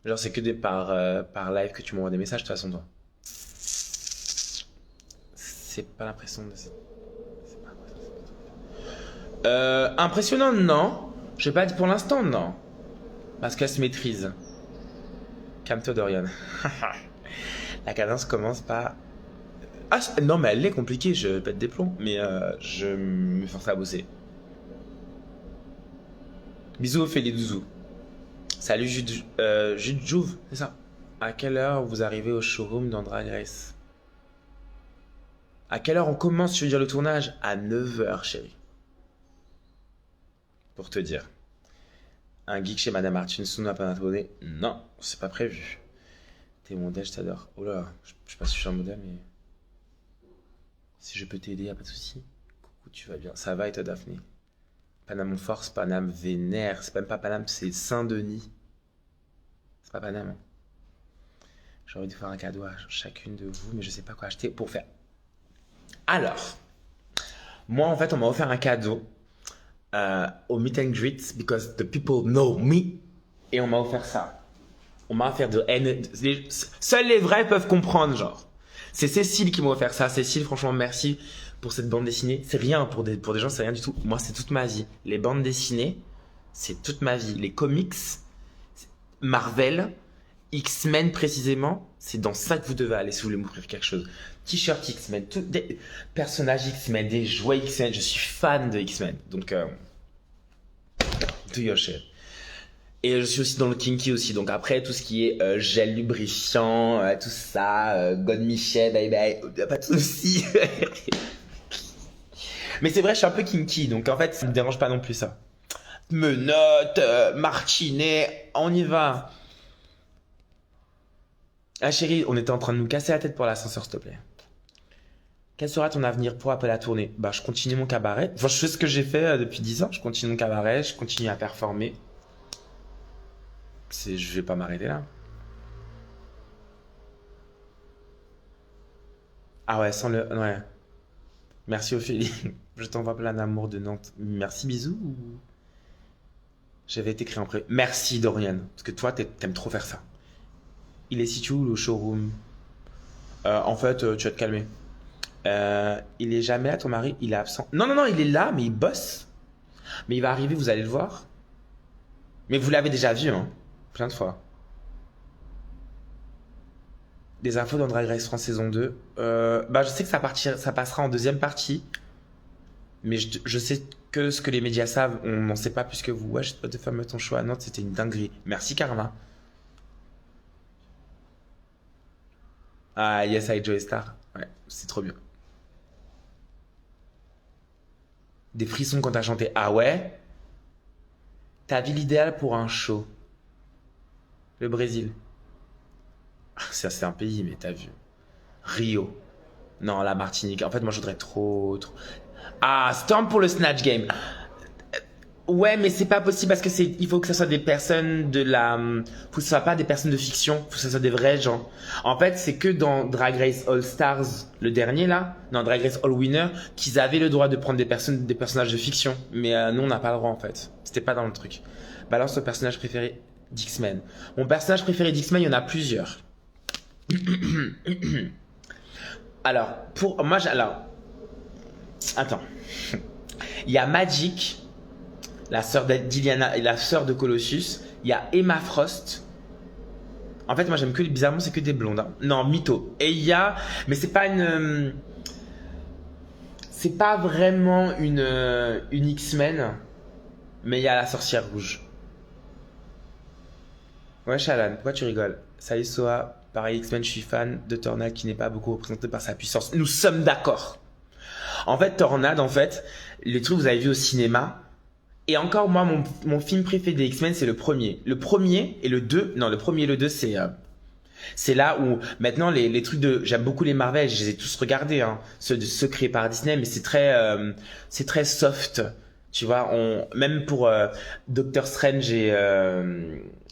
Genre, c'est que par live que tu m'envoies des messages, de toute façon, toi. C'est pas l'impression de... C'est pas l'impression. Impressionnant, non. Je vais pas dire pour l'instant, non. Parce qu'elle se maîtrise. Calme-toi, Dorian. La cadence commence par... Ah, non, mais elle est compliquée, je pète des plombs. Mais je me force à bosser. Bisous, Ophélie Douzou. Salut, Jude Jouve, c'est ça. À quelle heure vous arrivez au showroom dans Drag Race? À quelle heure on commence, tu veux dire, le tournage? À 9h, chérie. Pour te dire. Un geek chez Madame Artunson n'a pas abonné? Non, c'est pas prévu. T'es mon modèle, je t'adore. Oh là, je sais pas si je suis un modèle, mais... Si je peux t'aider, y'a pas de souci. Coucou, tu vas bien. Ça va et toi, Daphné? Paname Force, Paname Vénère. C'est même pas Paname, c'est Saint-Denis. C'est pas Paname. Hein. J'ai envie de faire un cadeau à chacune de vous, mais je sais pas quoi acheter pour faire. Alors, moi en fait, on m'a offert un cadeau au meet and greet because the people know me. Et on m'a offert ça. On m'a offert de haine. Seuls les vrais peuvent comprendre, genre. C'est Cécile qui m'a offert ça. Cécile, franchement, merci pour cette bande dessinée. C'est rien pour des gens, c'est rien du tout. Moi, c'est toute ma vie. Les bandes dessinées, c'est toute ma vie. Les comics, Marvel, X-Men précisément, c'est dans ça que vous devez aller si vous voulez m'offrir quelque chose. T-shirt X-Men, des personnages X-Men, des jouets X-Men. Je suis fan de X-Men. Donc, do your shit. Et je suis aussi dans le kinky aussi. Donc après, tout ce qui est gel lubrifiant, tout ça, God Michel, bye, pas de soucis. Mais c'est vrai, je suis un peu kinky. Donc en fait, ça me dérange pas non plus ça. Menottes, martinet, on y va. Ah chérie, on était en train de nous casser la tête pour l'ascenseur, s'il te plaît. Quel sera ton avenir pour après la tournée? Bah, je continue mon cabaret. Enfin, je fais ce que j'ai fait depuis 10 ans. Je continue mon cabaret, je continue à performer. Je vais pas m'arrêter là. Ah ouais, sans le... Ouais. Merci Ophélie. Je t'envoie plein d'amour de Nantes. Merci, bisous. J'avais été écrit en pré. Merci Dorian. Parce que toi, t'aimes trop faire ça. Il est situé où le showroom? En fait, tu vas te calmer. Il est jamais là, ton mari? Il est absent. Non, non, non, il est là, mais il bosse. Mais il va arriver, vous allez le voir. Mais vous l'avez déjà vu, hein. Plein de fois. Des infos dans Drag Race France saison 2. Bah, je sais que ça passera en deuxième partie. Mais je sais que ce que les médias savent, on n'en sait pas plus que vous. Ouais, je sais pas de fameux ton choix à Nantes, c'était une dinguerie. Merci Karma. Ah, Yes, I Joey Star. Ouais, c'est trop bien. Des frissons quand t'as chanté. Ah ouais? Ta ville idéale pour un show. Le Brésil. Ah, ça, c'est un pays, mais t'as vu. Rio. Non, la Martinique. En fait, moi, je voudrais trop. Ah, Storm pour le Snatch Game. Ouais, mais c'est pas possible parce que il faut que ce soit des personnes faut que ce soit pas des personnes de fiction, faut que ce soit des vrais gens. En fait, c'est que dans Drag Race All Stars, le dernier là, dans Drag Race All Winner, qu'ils avaient le droit de prendre des personnages de fiction. Mais nous, on n'a pas le droit en fait. C'était pas dans le truc. Balance ton personnage préféré d'X-Men. Mon personnage préféré d'X-Men, il y en a plusieurs. Alors, pour moi, attends. Il y a Magic, la sœur d'Iliana et la sœur de Colossus. Il y a Emma Frost. En fait, moi, j'aime bizarrement, c'est que des blondes. Hein. Non, Mytho. Et il y a, mais c'est pas c'est pas vraiment une X-Men, mais il y a la sorcière rouge. Ouais, Shalan, pourquoi tu rigoles? Salut Soa, pareil X-Men, je suis fan de Tornade qui n'est pas beaucoup représenté par sa puissance. Nous sommes d'accord. En fait, Tornade, les trucs que vous avez vu au cinéma, et encore moi, mon film préféré des X-Men, c'est le premier. Le premier et le 2, non, le premier et le 2, c'est là où maintenant les trucs j'aime beaucoup les Marvel, je les ai tous regardés, hein, ceux créés par Disney, mais c'est très soft, tu vois. Même pour Doctor Strange et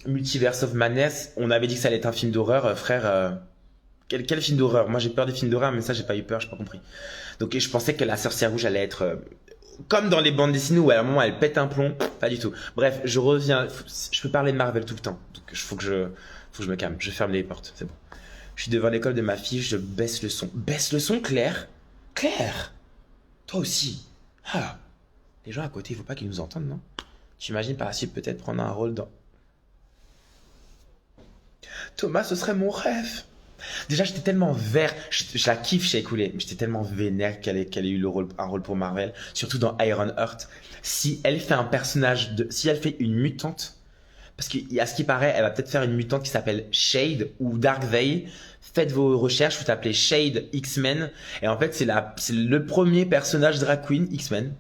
Multiverse of Madness, on avait dit que ça allait être un film d'horreur, frère. Quel film d'horreur? Moi j'ai peur des films d'horreur, mais ça j'ai pas eu peur, j'ai pas compris. Donc et je pensais que la sorcière rouge allait être comme dans les bandes dessinées où à un moment elle pète un plomb, pas du tout. Bref, je reviens, je peux parler de Marvel tout le temps, donc faut que je me calme, je ferme les portes, c'est bon. Je suis devant l'école de ma fille, je baisse le son. Baisse le son, Claire? Claire? Toi aussi? Ah, les gens à côté, il faut pas qu'ils nous entendent, non? J'imagine par la suite peut-être prendre un rôle dans... Thomas, ce serait mon rêve. Déjà, j'étais tellement vert, je la kiffe chez Écoulé, mais j'étais tellement vénère qu'elle ait eu un rôle pour Marvel, surtout dans Iron Heart. Si elle fait si elle fait une mutante, parce qu'à ce qui paraît, elle va peut-être faire une mutante qui s'appelle Shade ou Dark Veil. Faites vos recherches, vous tapez Shade X-Men, et en fait, c'est le premier personnage drag queen X-Men.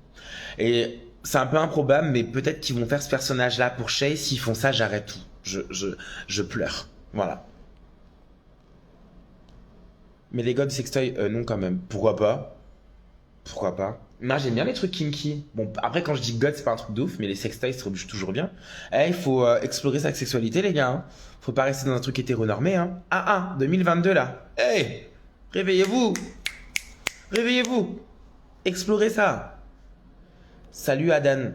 Et c'est un peu improbable, mais peut-être qu'ils vont faire ce personnage-là pour Shade. S'ils font ça, j'arrête tout. Je pleure. Voilà. Mais les gars de sextoy, non quand même. Pourquoi pas? Pourquoi pas? Moi j'aime bien les trucs kinky. Bon, après quand je dis god, c'est pas un truc de ouf, mais les sextoys c'est toujours bien. Eh, il faut explorer sa sexualité, les gars. Hein. Faut pas rester dans un truc hétéronormé. Hein. 2022 là. Hey, réveillez-vous. Réveillez-vous. Explorez ça. Salut Adan.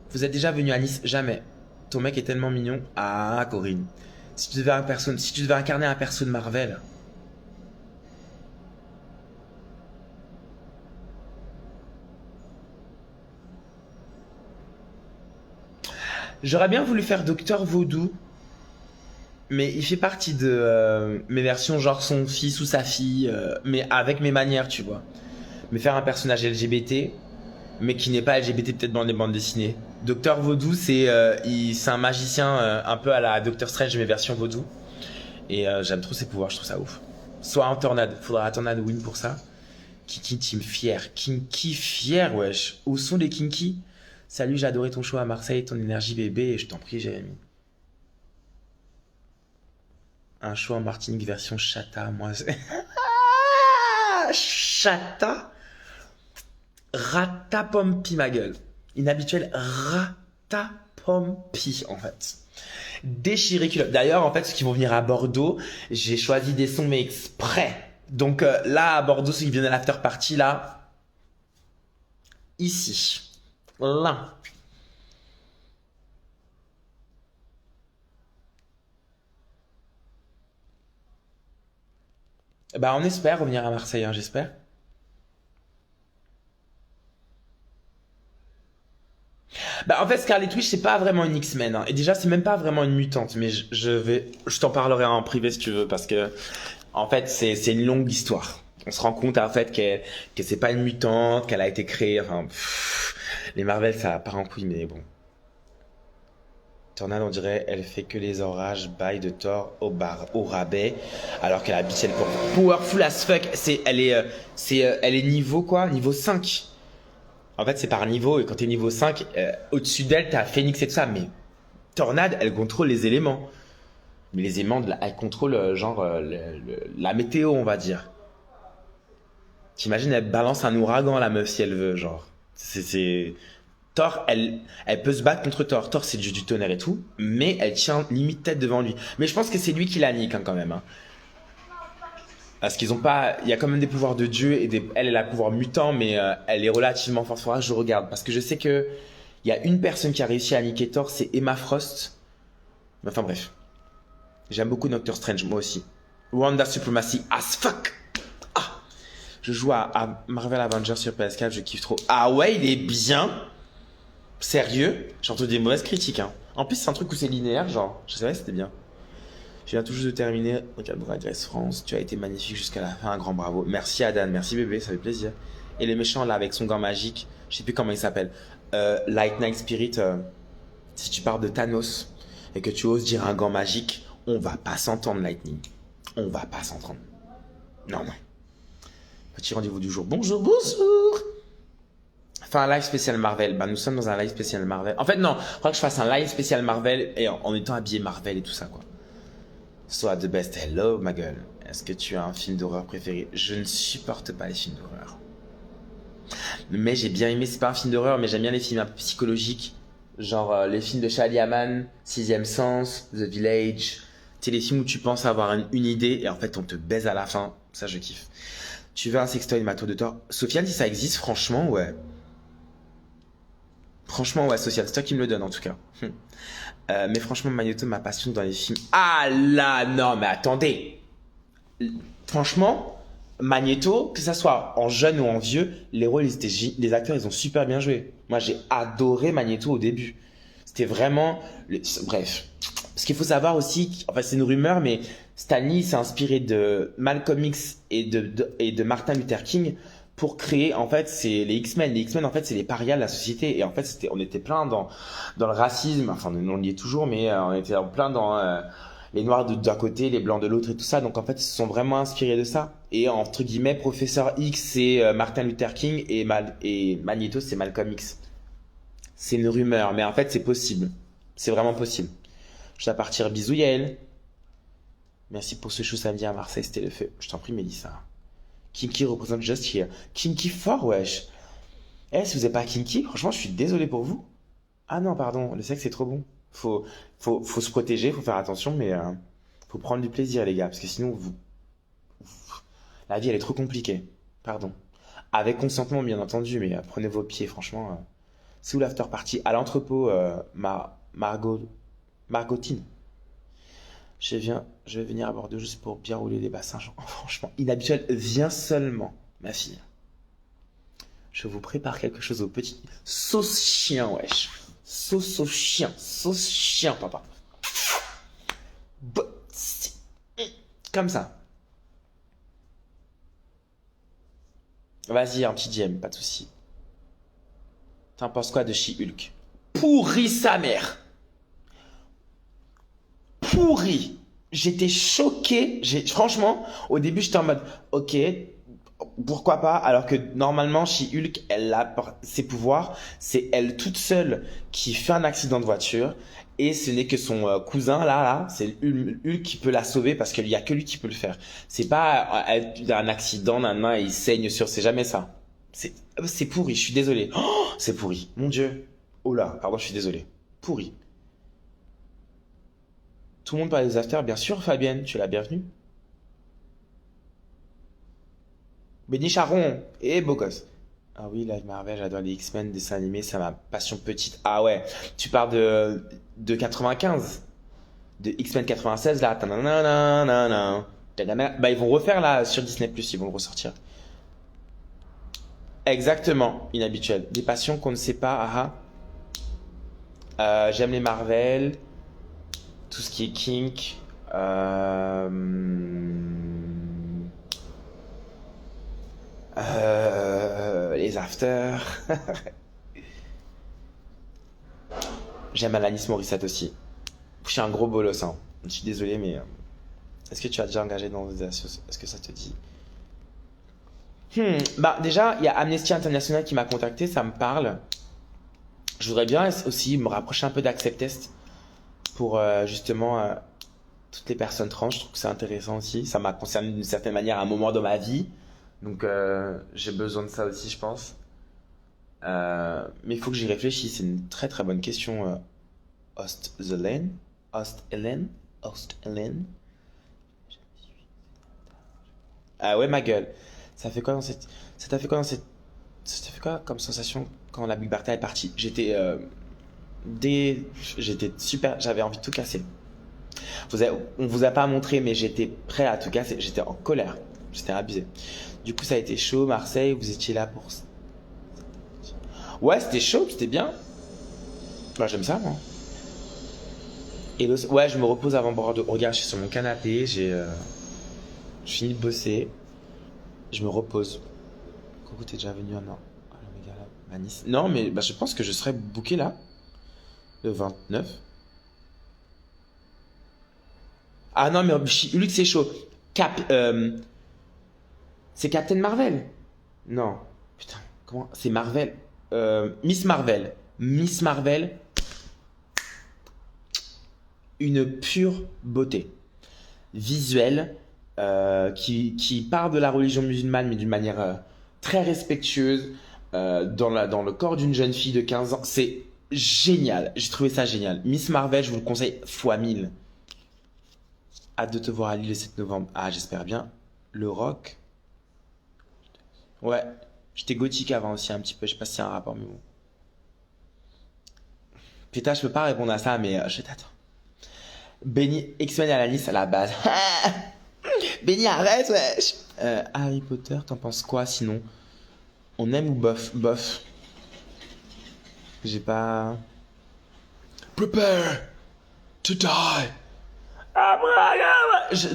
Vous êtes déjà venu à Nice? Jamais. Ton mec est tellement mignon. Ah, Corinne. Si tu devais incarner un perso de Marvel. J'aurais bien voulu faire Docteur Vaudou, mais il fait partie de mes versions genre son fils ou sa fille, mais avec mes manières, tu vois. Mais faire un personnage LGBT, mais qui n'est pas LGBT peut-être dans les bandes dessinées. Docteur Vaudou, c'est un magicien un peu à la Doctor Strange, mes versions Vaudou. Et j'aime trop ses pouvoirs, je trouve ça ouf. Soit un tornade, faudra un tornade win pour ça. Kiki Team fier. Kinky fier, wesh. Où sont les Kinky? Salut, j'ai adoré ton show à Marseille, ton énergie bébé, et je t'en prie, Jérémy. Un show en Martinique version chata, moi. Chata? Ratapompi, ma gueule. Inhabituel ratapompi, en fait. Déchiré culotte. D'ailleurs, en fait, ceux qui vont venir à Bordeaux, j'ai choisi des sons, mais exprès. Donc là, à Bordeaux, ceux qui viennent à l'after party, là, ici. Là. Bah, on espère revenir à Marseille, hein, j'espère. Bah, en fait, Scarlet Witch, c'est pas vraiment une X-Men, hein. Et déjà, c'est même pas vraiment une mutante. Mais je t'en parlerai en privé si tu veux, parce que, en fait, c'est une longue histoire. On se rend compte, en fait, que c'est pas une mutante, qu'elle a été créée, enfin, les Marvel, ça part en couille, mais bon. Tornade, on dirait, elle fait que les orages bail de Thor au rabais, alors qu'elle a habituelle pour powerful as fuck. Elle est niveau quoi? Niveau 5. En fait, c'est par niveau, et quand t'es niveau 5, au-dessus d'elle, t'as Phoenix et tout ça, mais Tornade, elle contrôle les éléments. Mais les éléments, elle contrôle, la météo, on va dire. T'imagines, elle balance un ouragan, la meuf, si elle veut, genre. Thor, elle peut se battre contre Thor. Thor, c'est du tonnerre et tout, mais elle tient limite tête devant lui. Mais je pense que c'est lui qui la nique, hein, quand même, hein. Parce qu'ils ont pas, il y a quand même des pouvoirs de Dieu et elle a le pouvoir mutant, mais elle est relativement forte. Faudra que je regarde parce que je sais que il y a une personne qui a réussi à niquer Thor, c'est Emma Frost. Enfin bref, j'aime beaucoup Doctor Strange, moi aussi. Wanda Supremacy as fuck. Ah, je joue à Marvel Avengers sur PS4, je kiffe trop. Ah ouais, il est bien. Sérieux, j'ai entendu des mauvaises critiques, hein. En plus, c'est un truc où c'est linéaire, genre, je savais, c'était bien. Je viens tout juste de terminer. Regarde, Grèce France. Tu as été magnifique jusqu'à la fin. Un grand bravo. Merci Adan. Merci bébé. Ça fait plaisir. Et le méchant là avec son gant magique. Je sais plus comment il s'appelle. Lightning Spirit. Si tu parles de Thanos et que tu oses dire un gant magique, on va pas s'entendre Lightning. On va pas s'entendre. Non, non. Petit rendez-vous du jour. Bonjour, bonjour. Enfin, un live spécial Marvel. Bah, nous sommes dans un live spécial Marvel. En fait, non. Je crois que je fasse un live spécial Marvel et en étant habillé Marvel et tout ça, quoi. Soit the best. Hello, ma gueule. Est-ce que tu as un film d'horreur préféré? Je ne supporte pas les films d'horreur. Mais j'ai bien aimé, c'est pas un film d'horreur, mais j'aime bien les films un peu psychologiques. Genre les films de Charlie Haman, Sixième Sens, The Village. Tu sais, les films où tu penses avoir une idée et en fait on te baise à la fin. Ça, je kiffe. Tu veux un sextoy matos de Thor? Sofiane, si ça existe, franchement, ouais. Franchement, ouais, Sofiane, c'est toi qui me le donne en tout cas. Mais franchement, Magneto, ma passion dans les films. Ah là, non, mais attendez. Franchement, Magneto, que ça soit en jeune ou en vieux, les rôles, les acteurs, ils ont super bien joué. Moi, j'ai adoré Magneto au début. C'était vraiment, bref. Ce qu'il faut savoir aussi, enfin, c'est une rumeur, mais Stan Lee s'est inspiré de Malcolm X et de Martin Luther King pour créer, en fait, c'est les X-Men. Les X-Men, en fait, c'est les parias de la société. Et en fait, on était plein dans le racisme. Enfin, on y est toujours, mais on était plein dans les noirs d'un côté, les blancs de l'autre et tout ça. Donc, en fait, ils se sont vraiment inspirés de ça. Et entre guillemets, Professeur X, c'est Martin Luther King et Magneto, c'est Malcolm X. C'est une rumeur, mais en fait, c'est possible. C'est vraiment possible. Je dois partir. Bisous, Yael. Merci pour ce show samedi à Marseille, c'était le feu. Je t'en prie, Mélissa. Kinky représente Just Here. Kinky fort, wesh. Eh, si vous n'êtes pas kinky, franchement, je suis désolé pour vous. Ah non, pardon, le sexe c'est trop bon. Faut se protéger, faut faire attention, mais faut prendre du plaisir, les gars, parce que sinon, la vie, elle est trop compliquée. Pardon. Avec consentement, bien entendu, mais prenez vos pieds, franchement. Sous l'after party, à l'entrepôt, Margotine. Je vais venir à Bordeaux juste pour bien rouler les bassins. Franchement, inhabituel. Viens seulement, ma fille. Je vous prépare quelque chose au petit. Sauce chien, wesh. Sauce au chien. Sauce chien, papa. Comme ça. Vas-y, un petit DM, pas de soucis. T'en penses quoi de She-Hulk? Pourri sa mère. Pourri. J'étais choqué. Franchement, au début, j'étais en mode, ok, pourquoi pas, alors que normalement, She-Hulk, elle a ses pouvoirs, c'est elle toute seule qui fait un accident de voiture, et ce n'est que son cousin, là, c'est Hulk qui peut la sauver, parce qu'il n'y a que lui qui peut le faire. C'est pas un accident, et il saigne sur, c'est jamais ça. C'est pourri, je suis désolé. Oh, c'est pourri, mon Dieu. Oh là, pardon, je suis désolé. Pourri. Tout le monde parle des afters, bien sûr, Fabienne, tu es la bienvenue. Béni Charon, beau gosse. Ah oui, Live Marvel, j'adore les X-Men, dessins animés, c'est ma passion petite. Ah ouais, tu parles de 95, de X-Men 96, là. Bah, ils vont refaire là sur Disney+, ils vont le ressortir. Exactement, inhabituel. Des passions qu'on ne sait pas, ah. J'aime les Marvel, tout ce qui est kink. Les afters. J'aime Alanis Morissette aussi. Je suis un gros bolos, hein. Je suis désolé, mais est-ce que tu as déjà engagé dans des associations? Est-ce que ça te dit? Bah déjà, il y a Amnesty International qui m'a contacté, ça me parle. Je voudrais bien aussi me rapprocher un peu d'Acceptest pour justement toutes les personnes trans. Je trouve que c'est intéressant aussi. Ça m'a concerné d'une certaine manière à un moment dans ma vie. Donc j'ai besoin de ça aussi, je pense. Mais il faut que j'y réfléchisse. C'est une très très bonne question. Helen. Ah ouais, ma gueule. Ça fait quoi dans cette... Ça t'a fait quoi dans cette... Ça t'a fait quoi comme sensation quand la Big Bertha est partie? J'étais super... J'avais envie de tout casser. On vous a pas montré, mais j'étais prêt à tout casser. J'étais en colère. J'étais abusé. Du coup, ça a été chaud. Marseille, vous étiez là pour... Ouais, c'était chaud, c'était bien. Bah, j'aime ça, moi. Ouais, je me repose avant Bordeaux. Regarde, je suis sur mon canapé, je finis de bosser. Je me repose. Coucou, t'es déjà venu? Non. Ah, le méga là, à Nice. Non, mais bah, je pense que je serai booké là. Le 29. Ah non, mais Luc, c'est chaud. C'est Captain Marvel? Non. Putain, comment? C'est Marvel. Miss Marvel. Miss Marvel. Une pure beauté visuelle qui part de la religion musulmane, mais d'une manière très respectueuse, dans le corps d'une jeune fille de 15 ans. C'est génial. J'ai trouvé ça génial. Miss Marvel, je vous le conseille fois 1000. Hâte de te voir à Lille le 7 novembre. Ah, j'espère bien. Le rock. Ouais. J'étais gothique avant aussi un petit peu. Je sais pas si c'est un rapport, mais bon. Putain, je peux pas répondre à ça, mais je t'attends. Benny, X-Men à la Nice à la base. Benny, arrête, wesh. Harry Potter, t'en penses quoi sinon? On aime ou bof? Bof. J'ai pas... Prepare to die.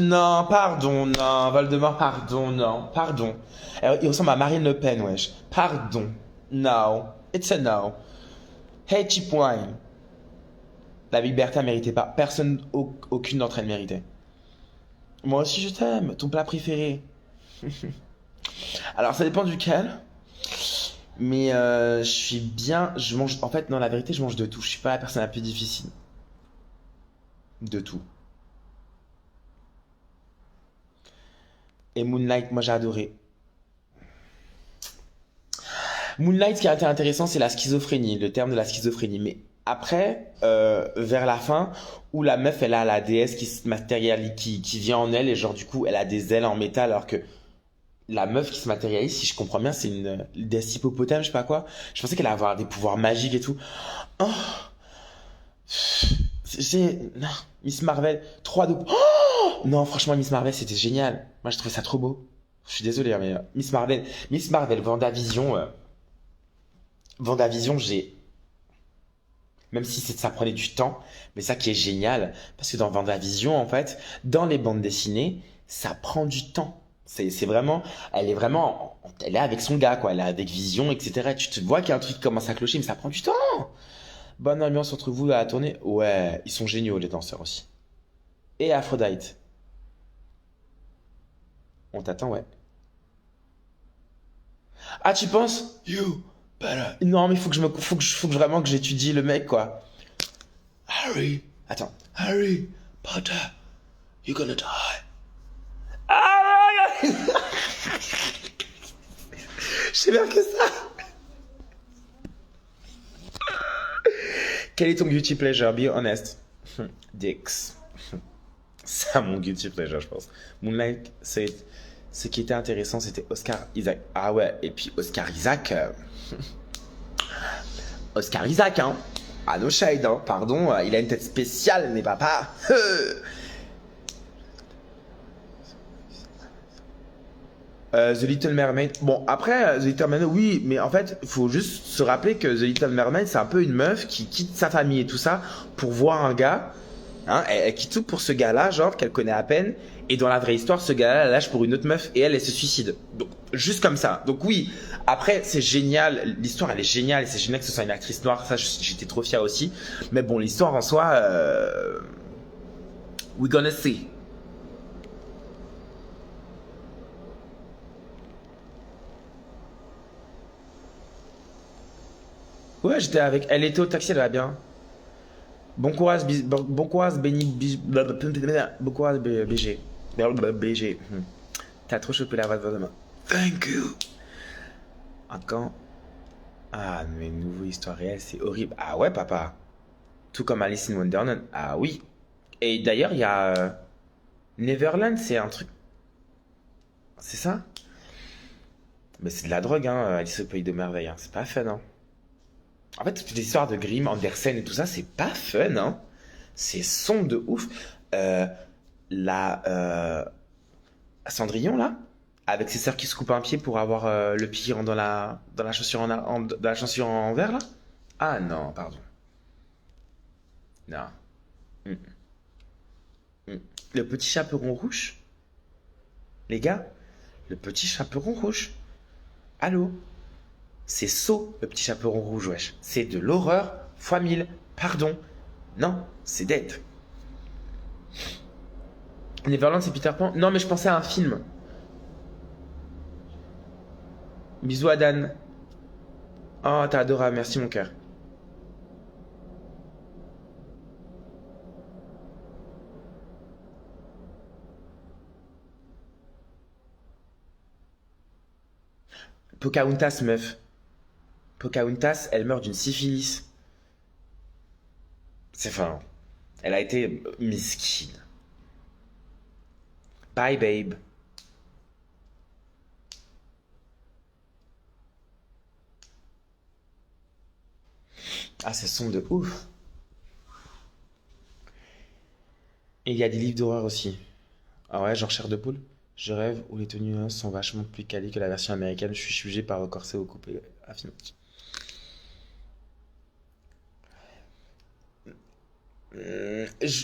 Non, pardon, non. Voldemort, pardon, non. Pardon. Alors, il ressemble à Marine Le Pen, wesh. Pardon. No. It's a no. Hey, cheap wine. La Big Bertha méritait pas. Personne, aucune d'entre elles méritait. Moi aussi, je t'aime. Ton plat préféré? Alors, ça dépend duquel. Mais je suis bien. Je mange. En fait, non, la vérité, je mange de tout. Je suis pas la personne la plus difficile. De tout. Et Moonlight, moi j'ai adoré. Moonlight, ce qui a été intéressant, c'est la schizophrénie, le terme de la schizophrénie. Mais après, vers la fin, où la meuf, elle a la déesse qui se matérialise, qui vient en elle, et genre du coup, elle a des ailes en métal, alors que la meuf qui se matérialise, si je comprends bien, c'est une déesse hippopotame, je sais pas quoi. Je pensais qu'elle allait avoir des pouvoirs magiques et tout. Oh, non, Miss Marvel, 3 de... Oh non, franchement, Miss Marvel, c'était génial. Moi, je trouvais ça trop beau. Je suis désolé, hein, mais Miss Marvel, WandaVision, même si ça prenait du temps, mais ça qui est génial, parce que dans WandaVision, en fait, dans les bandes dessinées, ça prend du temps. Elle est avec son gars, quoi. Elle est avec Vision, etc. Tu te vois qu'il y a un truc qui commence à clocher, mais ça prend du temps. Bonne ambiance entre vous à la tournée. Ouais, ils sont géniaux, les danseurs aussi. Et Aphrodite. On t'attend, ouais. Ah, tu penses? Non, mais faut que vraiment que j'étudie le mec, quoi. Harry. Attends. Harry Potter, you're gonna die. Ah, je sais bien que ça. Quel est ton guilty pleasure? Be honest. Dix. C'est mon guilty pleasure, je pense. Moonlight, ce qui était intéressant, c'était Oscar Isaac. Ah ouais, et puis Oscar Isaac. Oscar Isaac, hein. Ah, no shade, hein. Pardon, il a une tête spéciale, mais papa. The Little Mermaid. Bon, après, The Little Mermaid, oui, mais en fait, il faut juste se rappeler que The Little Mermaid, c'est un peu une meuf qui quitte sa famille et tout ça pour voir un gars. Hein, elle quitte tout pour ce gars-là, genre, qu'elle connaît à peine. Et dans la vraie histoire, ce gars-là, elle lâche pour une autre meuf et elle se suicide. Donc, juste comme ça. Donc, oui. Après, c'est génial. L'histoire, elle est géniale. Et c'est génial que ce soit une actrice noire. Ça, j'étais trop fier aussi. Mais bon, l'histoire en soi, we gonna see. Ouais, j'étais avec. Elle était au taxi, elle va bien. Bon courage, bon courage, bon courage, BG. BG. T'as trop chopé la voix de demain. Thank you. Encore. Ah, mais nouveau histoire réelle, c'est horrible. Ah ouais, papa. Tout comme Alice in Wonderland. Ah oui. Et d'ailleurs, il y a Neverland, c'est un truc. C'est ça? Mais c'est de la drogue, hein, Alice au pays de merveille. Hein. C'est pas fun, hein. En fait, toutes les histoires de Grimm, Andersen et tout ça, c'est pas fun, hein. C'est sombre de ouf. Euh, la Cendrillon, là, avec ses sœurs qui se coupent un pied pour avoir le pied dans la chaussure dans la chaussure en verre, là. Ah non, pardon. Non. Mm, mm. Le petit chaperon rouge, les gars, le petit chaperon rouge. Allô? C'est Saw, le petit chaperon rouge, wesh. C'est de l'horreur fois 1000. Pardon. Non, c'est dead. Neverland, c'est Peter Pan? Non, mais je pensais à un film. Bisous à Dan. Oh, t'es adorable, merci mon cœur. Pocahontas, meuf. Pocahontas, elle meurt d'une syphilis. C'est fin. Elle a été misquine. Bye, babe. Ah, c'est sombre de ouf. Et il y a des livres d'horreur aussi. Ah ouais, genre Chair de poule. Je rêve où les tenues sont vachement plus quali que la version américaine. Je suis jugé par le corset au coupé affiné.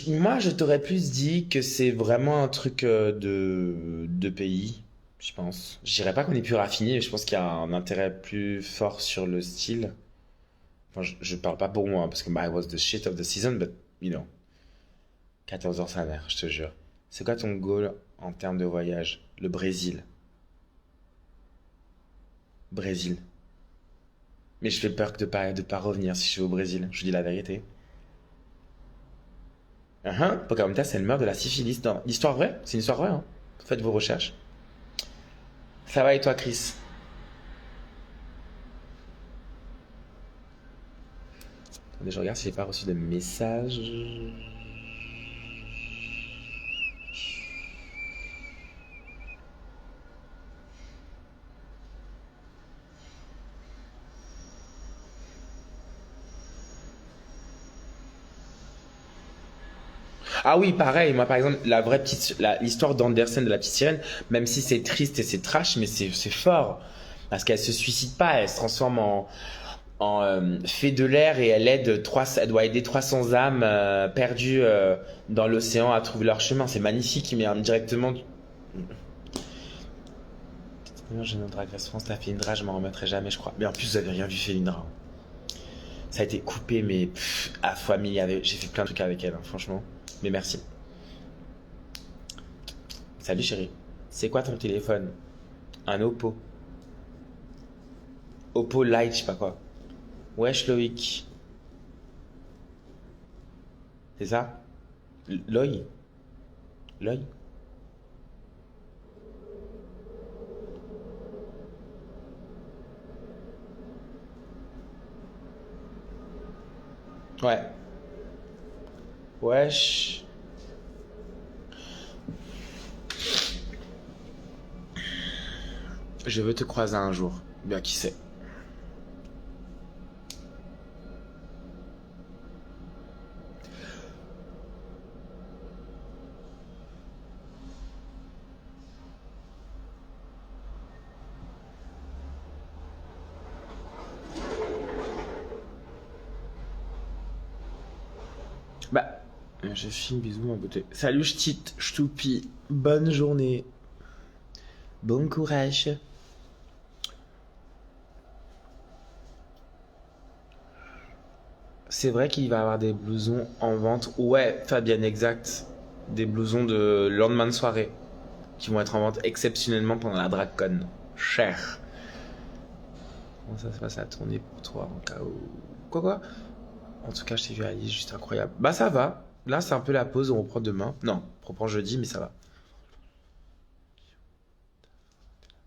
Moi, je t'aurais plus dit que c'est vraiment un truc de pays, je pense. Je dirais pas qu'on est plus raffiné, mais je pense qu'il y a un intérêt plus fort sur le style. Enfin, je parle pas pour moi, parce que I was the shit of the season, but you know. 14 ans sa mère, je te jure. C'est quoi ton goal en termes de voyage? Le Brésil. Brésil. Mais je fais peur que de pas revenir si je vais au Brésil. Je vous dis la vérité. Pocahontas, elle meurt de la syphilis. Non, l'histoire vraie? C'est une histoire vraie, hein. Faites vos recherches. Ça va et toi, Chris? Attendez, je regarde si j'ai pas reçu de message. Ah oui, pareil. Moi, par exemple, l'histoire d'Andersen de la petite sirène, même si c'est triste et c'est trash, mais c'est fort. Parce qu'elle se suicide pas, elle se transforme en fée de l'air et elle doit aider 300 âmes perdues dans l'océan à trouver leur chemin. C'est magnifique, mais indirectement. J'ai une Drag Race France, t'as fait une drague, je m'en remettrai jamais, je crois. Mais en plus, vous avez rien vu Félindra. Ça a été coupé, mais à fois mille. J'ai fait plein de trucs avec elle, hein, franchement. Mais merci. Salut chérie. C'est quoi ton téléphone? Un Oppo. Oppo Lite, je sais pas quoi. Wesh Loïc. C'est ça? L'œil? L'œil? Ouais. Wesh. Je veux te croiser un jour. Bien, qui sait? Bah, je filme, bisous, ma beauté. Salut, ch'tite, ch'toupi. Bonne journée. Bon courage. C'est vrai qu'il va y avoir des blousons en vente. Ouais, Fabienne, exact. Des blousons de lendemain de soirée qui vont être en vente exceptionnellement pendant la DragCon. Cher. Comment ça se passe la tournée pour toi en cas où... Quoi? En tout cas, je t'ai vu à Alice, juste incroyable. Bah ça va. Là, c'est un peu la pause, on reprend demain. Non, on reprend jeudi, mais ça va.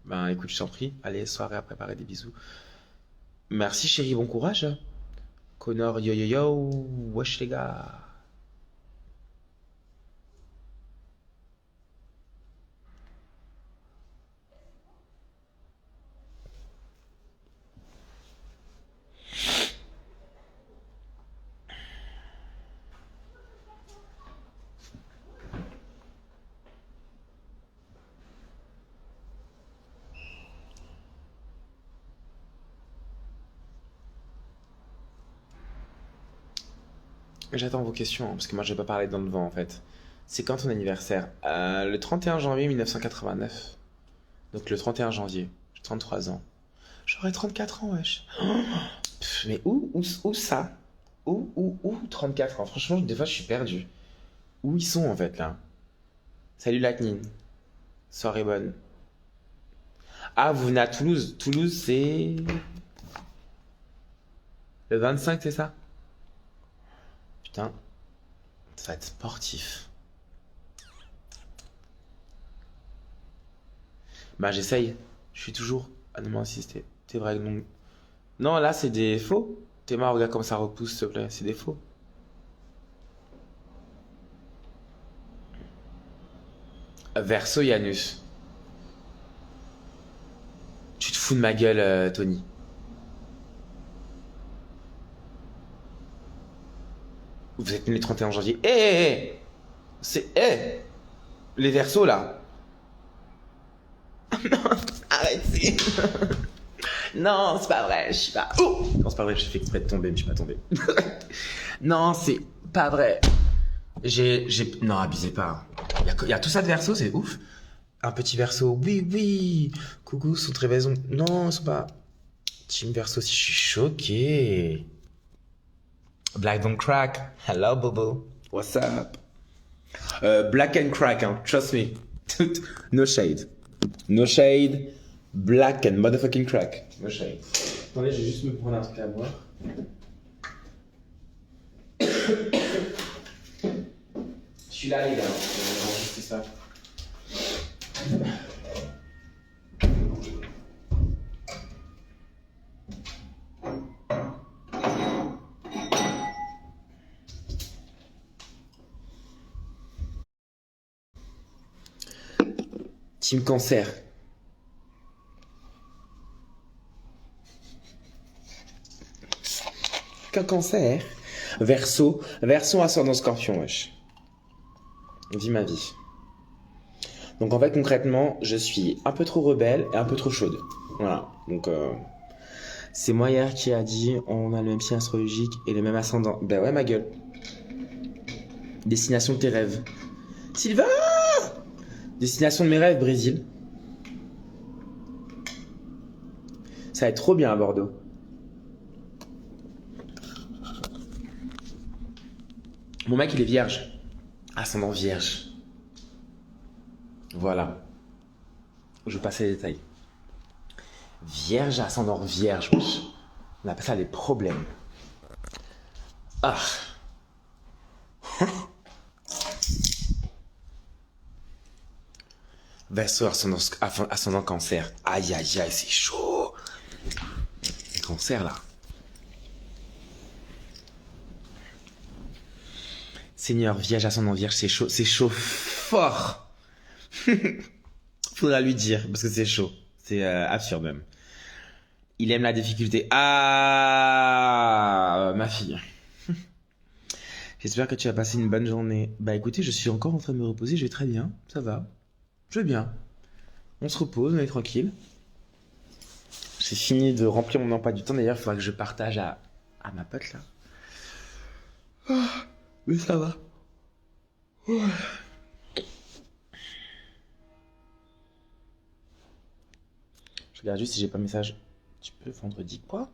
Ben écoute, je t'en prie. Allez, soirée à préparer, des bisous. Merci chérie, bon courage. Connor, yo yo yo, wesh les gars. J'attends vos questions, parce que moi je vais pas parler dans le vent en fait. C'est quand ton anniversaire? Le 31 janvier 1989. Donc le 31 janvier, j'ai 33 ans. J'aurai 34 ans, wesh. Mais où ça? Où 34 ans? Franchement, des fois je suis perdu. Où ils sont en fait là? Salut Lacnine. Soirée bonne. Ah, vous venez à Toulouse. Toulouse, c'est le 25, c'est ça? Putain, ça va être sportif. Bah, j'essaye. Je suis toujours à ne m'insister. T'es vrai, non. Non, là, c'est des faux. T'es marre, regarde comme ça repousse, s'il te plaît. C'est des faux. Verso Janus. Tu te fous de ma gueule, Tony. Vous êtes né le 31 janvier. C'est... les versos, là. Non, arrêtez. Non, c'est pas vrai, je suis pas... Oh non, c'est pas vrai, j'ai fait exprès de tomber, mais je suis pas tombé. Non, c'est pas vrai. Non, abusez pas. Il y a tout ça de verso, c'est ouf. Un petit verso, oui, oui. Coucou, sont très raison. Non, c'est pas... Team verso, si je suis choqué. Black don't crack. Hello, Bobo. What's up? Black and crack, hein. Trust me. No shade. No shade. Black and motherfucking crack. No shade. Attendez, je vais juste me prendre un truc à boire. Je suis là, les gars. On va enregistrer ça. Team Cancer. Qu'un cancer. Verseau ascendant Scorpion, wesh. Vis ma vie. Donc en fait concrètement, je suis un peu trop rebelle et un peu trop chaude. Voilà. Donc c'est moi hier qui a dit on a le même signe astrologique et le même ascendant. Ben ouais, ma gueule. Destination de tes rêves. Sylvain! Destination de mes rêves, Brésil. Ça va être trop bien à Bordeaux. Mon mec, il est vierge. Ascendant vierge. Voilà. Je passe les détails. Vierge, ascendant vierge. On appelle ça les problèmes. Ah. Verseau, ascendant cancer. Aïe, aïe, aïe, c'est chaud. Les cancers, là. Seigneur, vierge, ascendant vierge, c'est chaud fort. Faudra lui dire, parce que c'est chaud. C'est absurde même. Il aime la difficulté. Ah, ma fille. J'espère que tu as passé une bonne journée. Bah écoutez, je suis encore en train de me reposer, je vais très bien, ça va. Je vais bien. On se repose, on est tranquille. J'ai fini de remplir mon emploi du temps, d'ailleurs, il faudra que je partage à ma pote là. Mais ça va. Ouais. Je regarde juste si j'ai pas message. Tu peux vendredi quoi?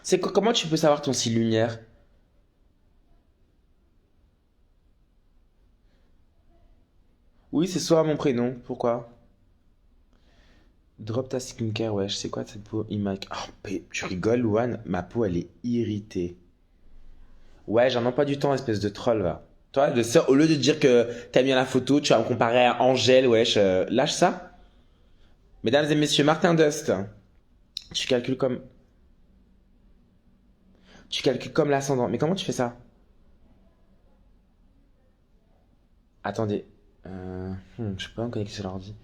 C'est quoi, comment tu peux savoir ton signe lunaire? Oui, c'est soit mon prénom. Pourquoi? Drop ta skincare, ouais, je sais quoi cette peau? Oh, tu rigoles, Louane? Ma peau, elle est irritée. Ouais, j'en ai pas du temps, espèce de troll, va. Toi, au lieu de dire que t'as mis la photo, tu vas me comparer à Angèle, wesh, lâche ça. Mesdames et messieurs, Martin Dust, tu calcules comme... Tu calcules comme l'ascendant. Mais comment tu fais ça? Attendez. Je peux pas me connecter sur l'ordi.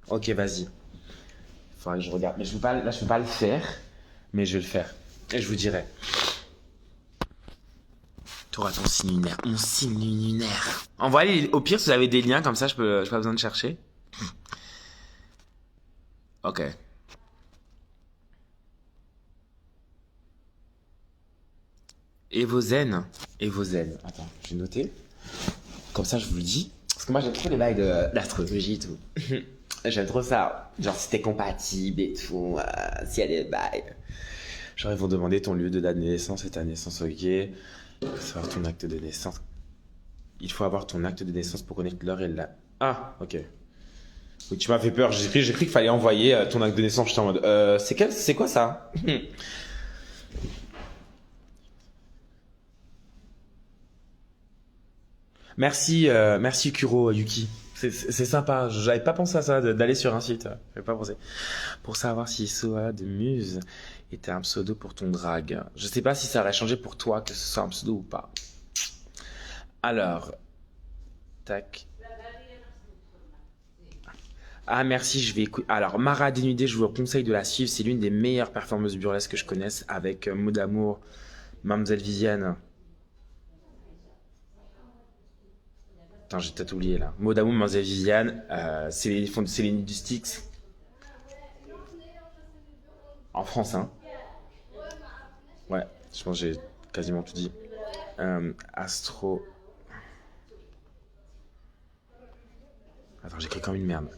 Ok, vas-y. Faudra que je regarde. Mais je peux pas, là, je peux pas le faire. Mais je vais le faire. Et je vous dirai. T'auras ton signe lunaire. Mon signe lunaire. Envoyez, au pire, si vous avez des liens comme ça, j'ai pas besoin de chercher. Ok. Et vos zen. Et vos zen. Attends, j'ai noté. Comme ça, je vous le dis. Parce que moi, j'aime trop les bails d'astrologie et tout. J'aime trop ça. Genre, si t'es compatible et tout. Si elle est bail. Genre, ils vont demander ton lieu de date de naissance et ta naissance, ok. Il faut savoir ton acte de naissance. Il faut avoir ton acte de naissance pour connaître l'heure et la... Ah, ok. Oui, tu m'as fait peur. J'ai cru qu'il fallait envoyer ton acte de naissance. J'étais en mode, c'est quoi ça? Merci, merci Kuro Yuki. C'est sympa. J'avais pas pensé à ça, d'aller sur un site. J'avais pas pensé. Pour savoir si Soa de Muse était un pseudo pour ton drag. Je sais pas si ça aurait changé pour toi que ce soit un pseudo ou pas. Alors, tac. Ah merci, je vais écouter. Alors, Mara Dénudé, je vous conseille de la suivre. C'est l'une des meilleures performances burlesques que je connaisse avec Mot d'amour, Mademoiselle Viviane. Attends, j'ai peut-être oublié là. Mot d'amour, Mademoiselle Viviane. C'est les Nudistics. En France, hein. Ouais, je pense que j'ai quasiment tout dit. Astro. Attends, j'écris comme une merde.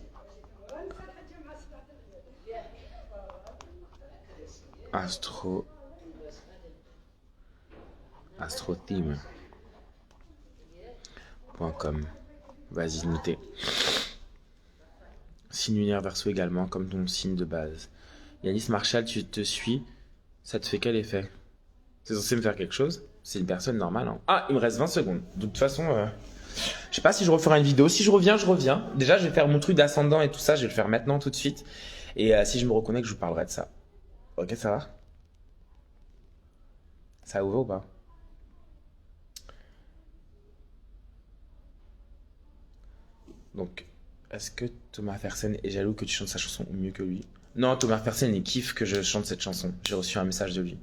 Astro. Astrotheme.com. Vas-y, notez. Signe lunaire verso également, comme ton signe de base. Yanis Marshall, tu te suis. Ça te fait quel effet? C'est censé me faire quelque chose? C'est une personne normale, hein. Ah, il me reste 20 secondes. De toute façon, je sais pas si je referai une vidéo. Si je reviens, je reviens. Déjà, je vais faire mon truc d'ascendant et tout ça. Je vais le faire maintenant, tout de suite. Et si je me reconnecte, je vous parlerai de ça. Ok, ça va? Ça vous va ou pas? Donc, est-ce que Thomas Fersen est jaloux que tu chantes sa chanson mieux que lui? Non, Thomas Fersen, il kiffe que je chante cette chanson. J'ai reçu un message de lui.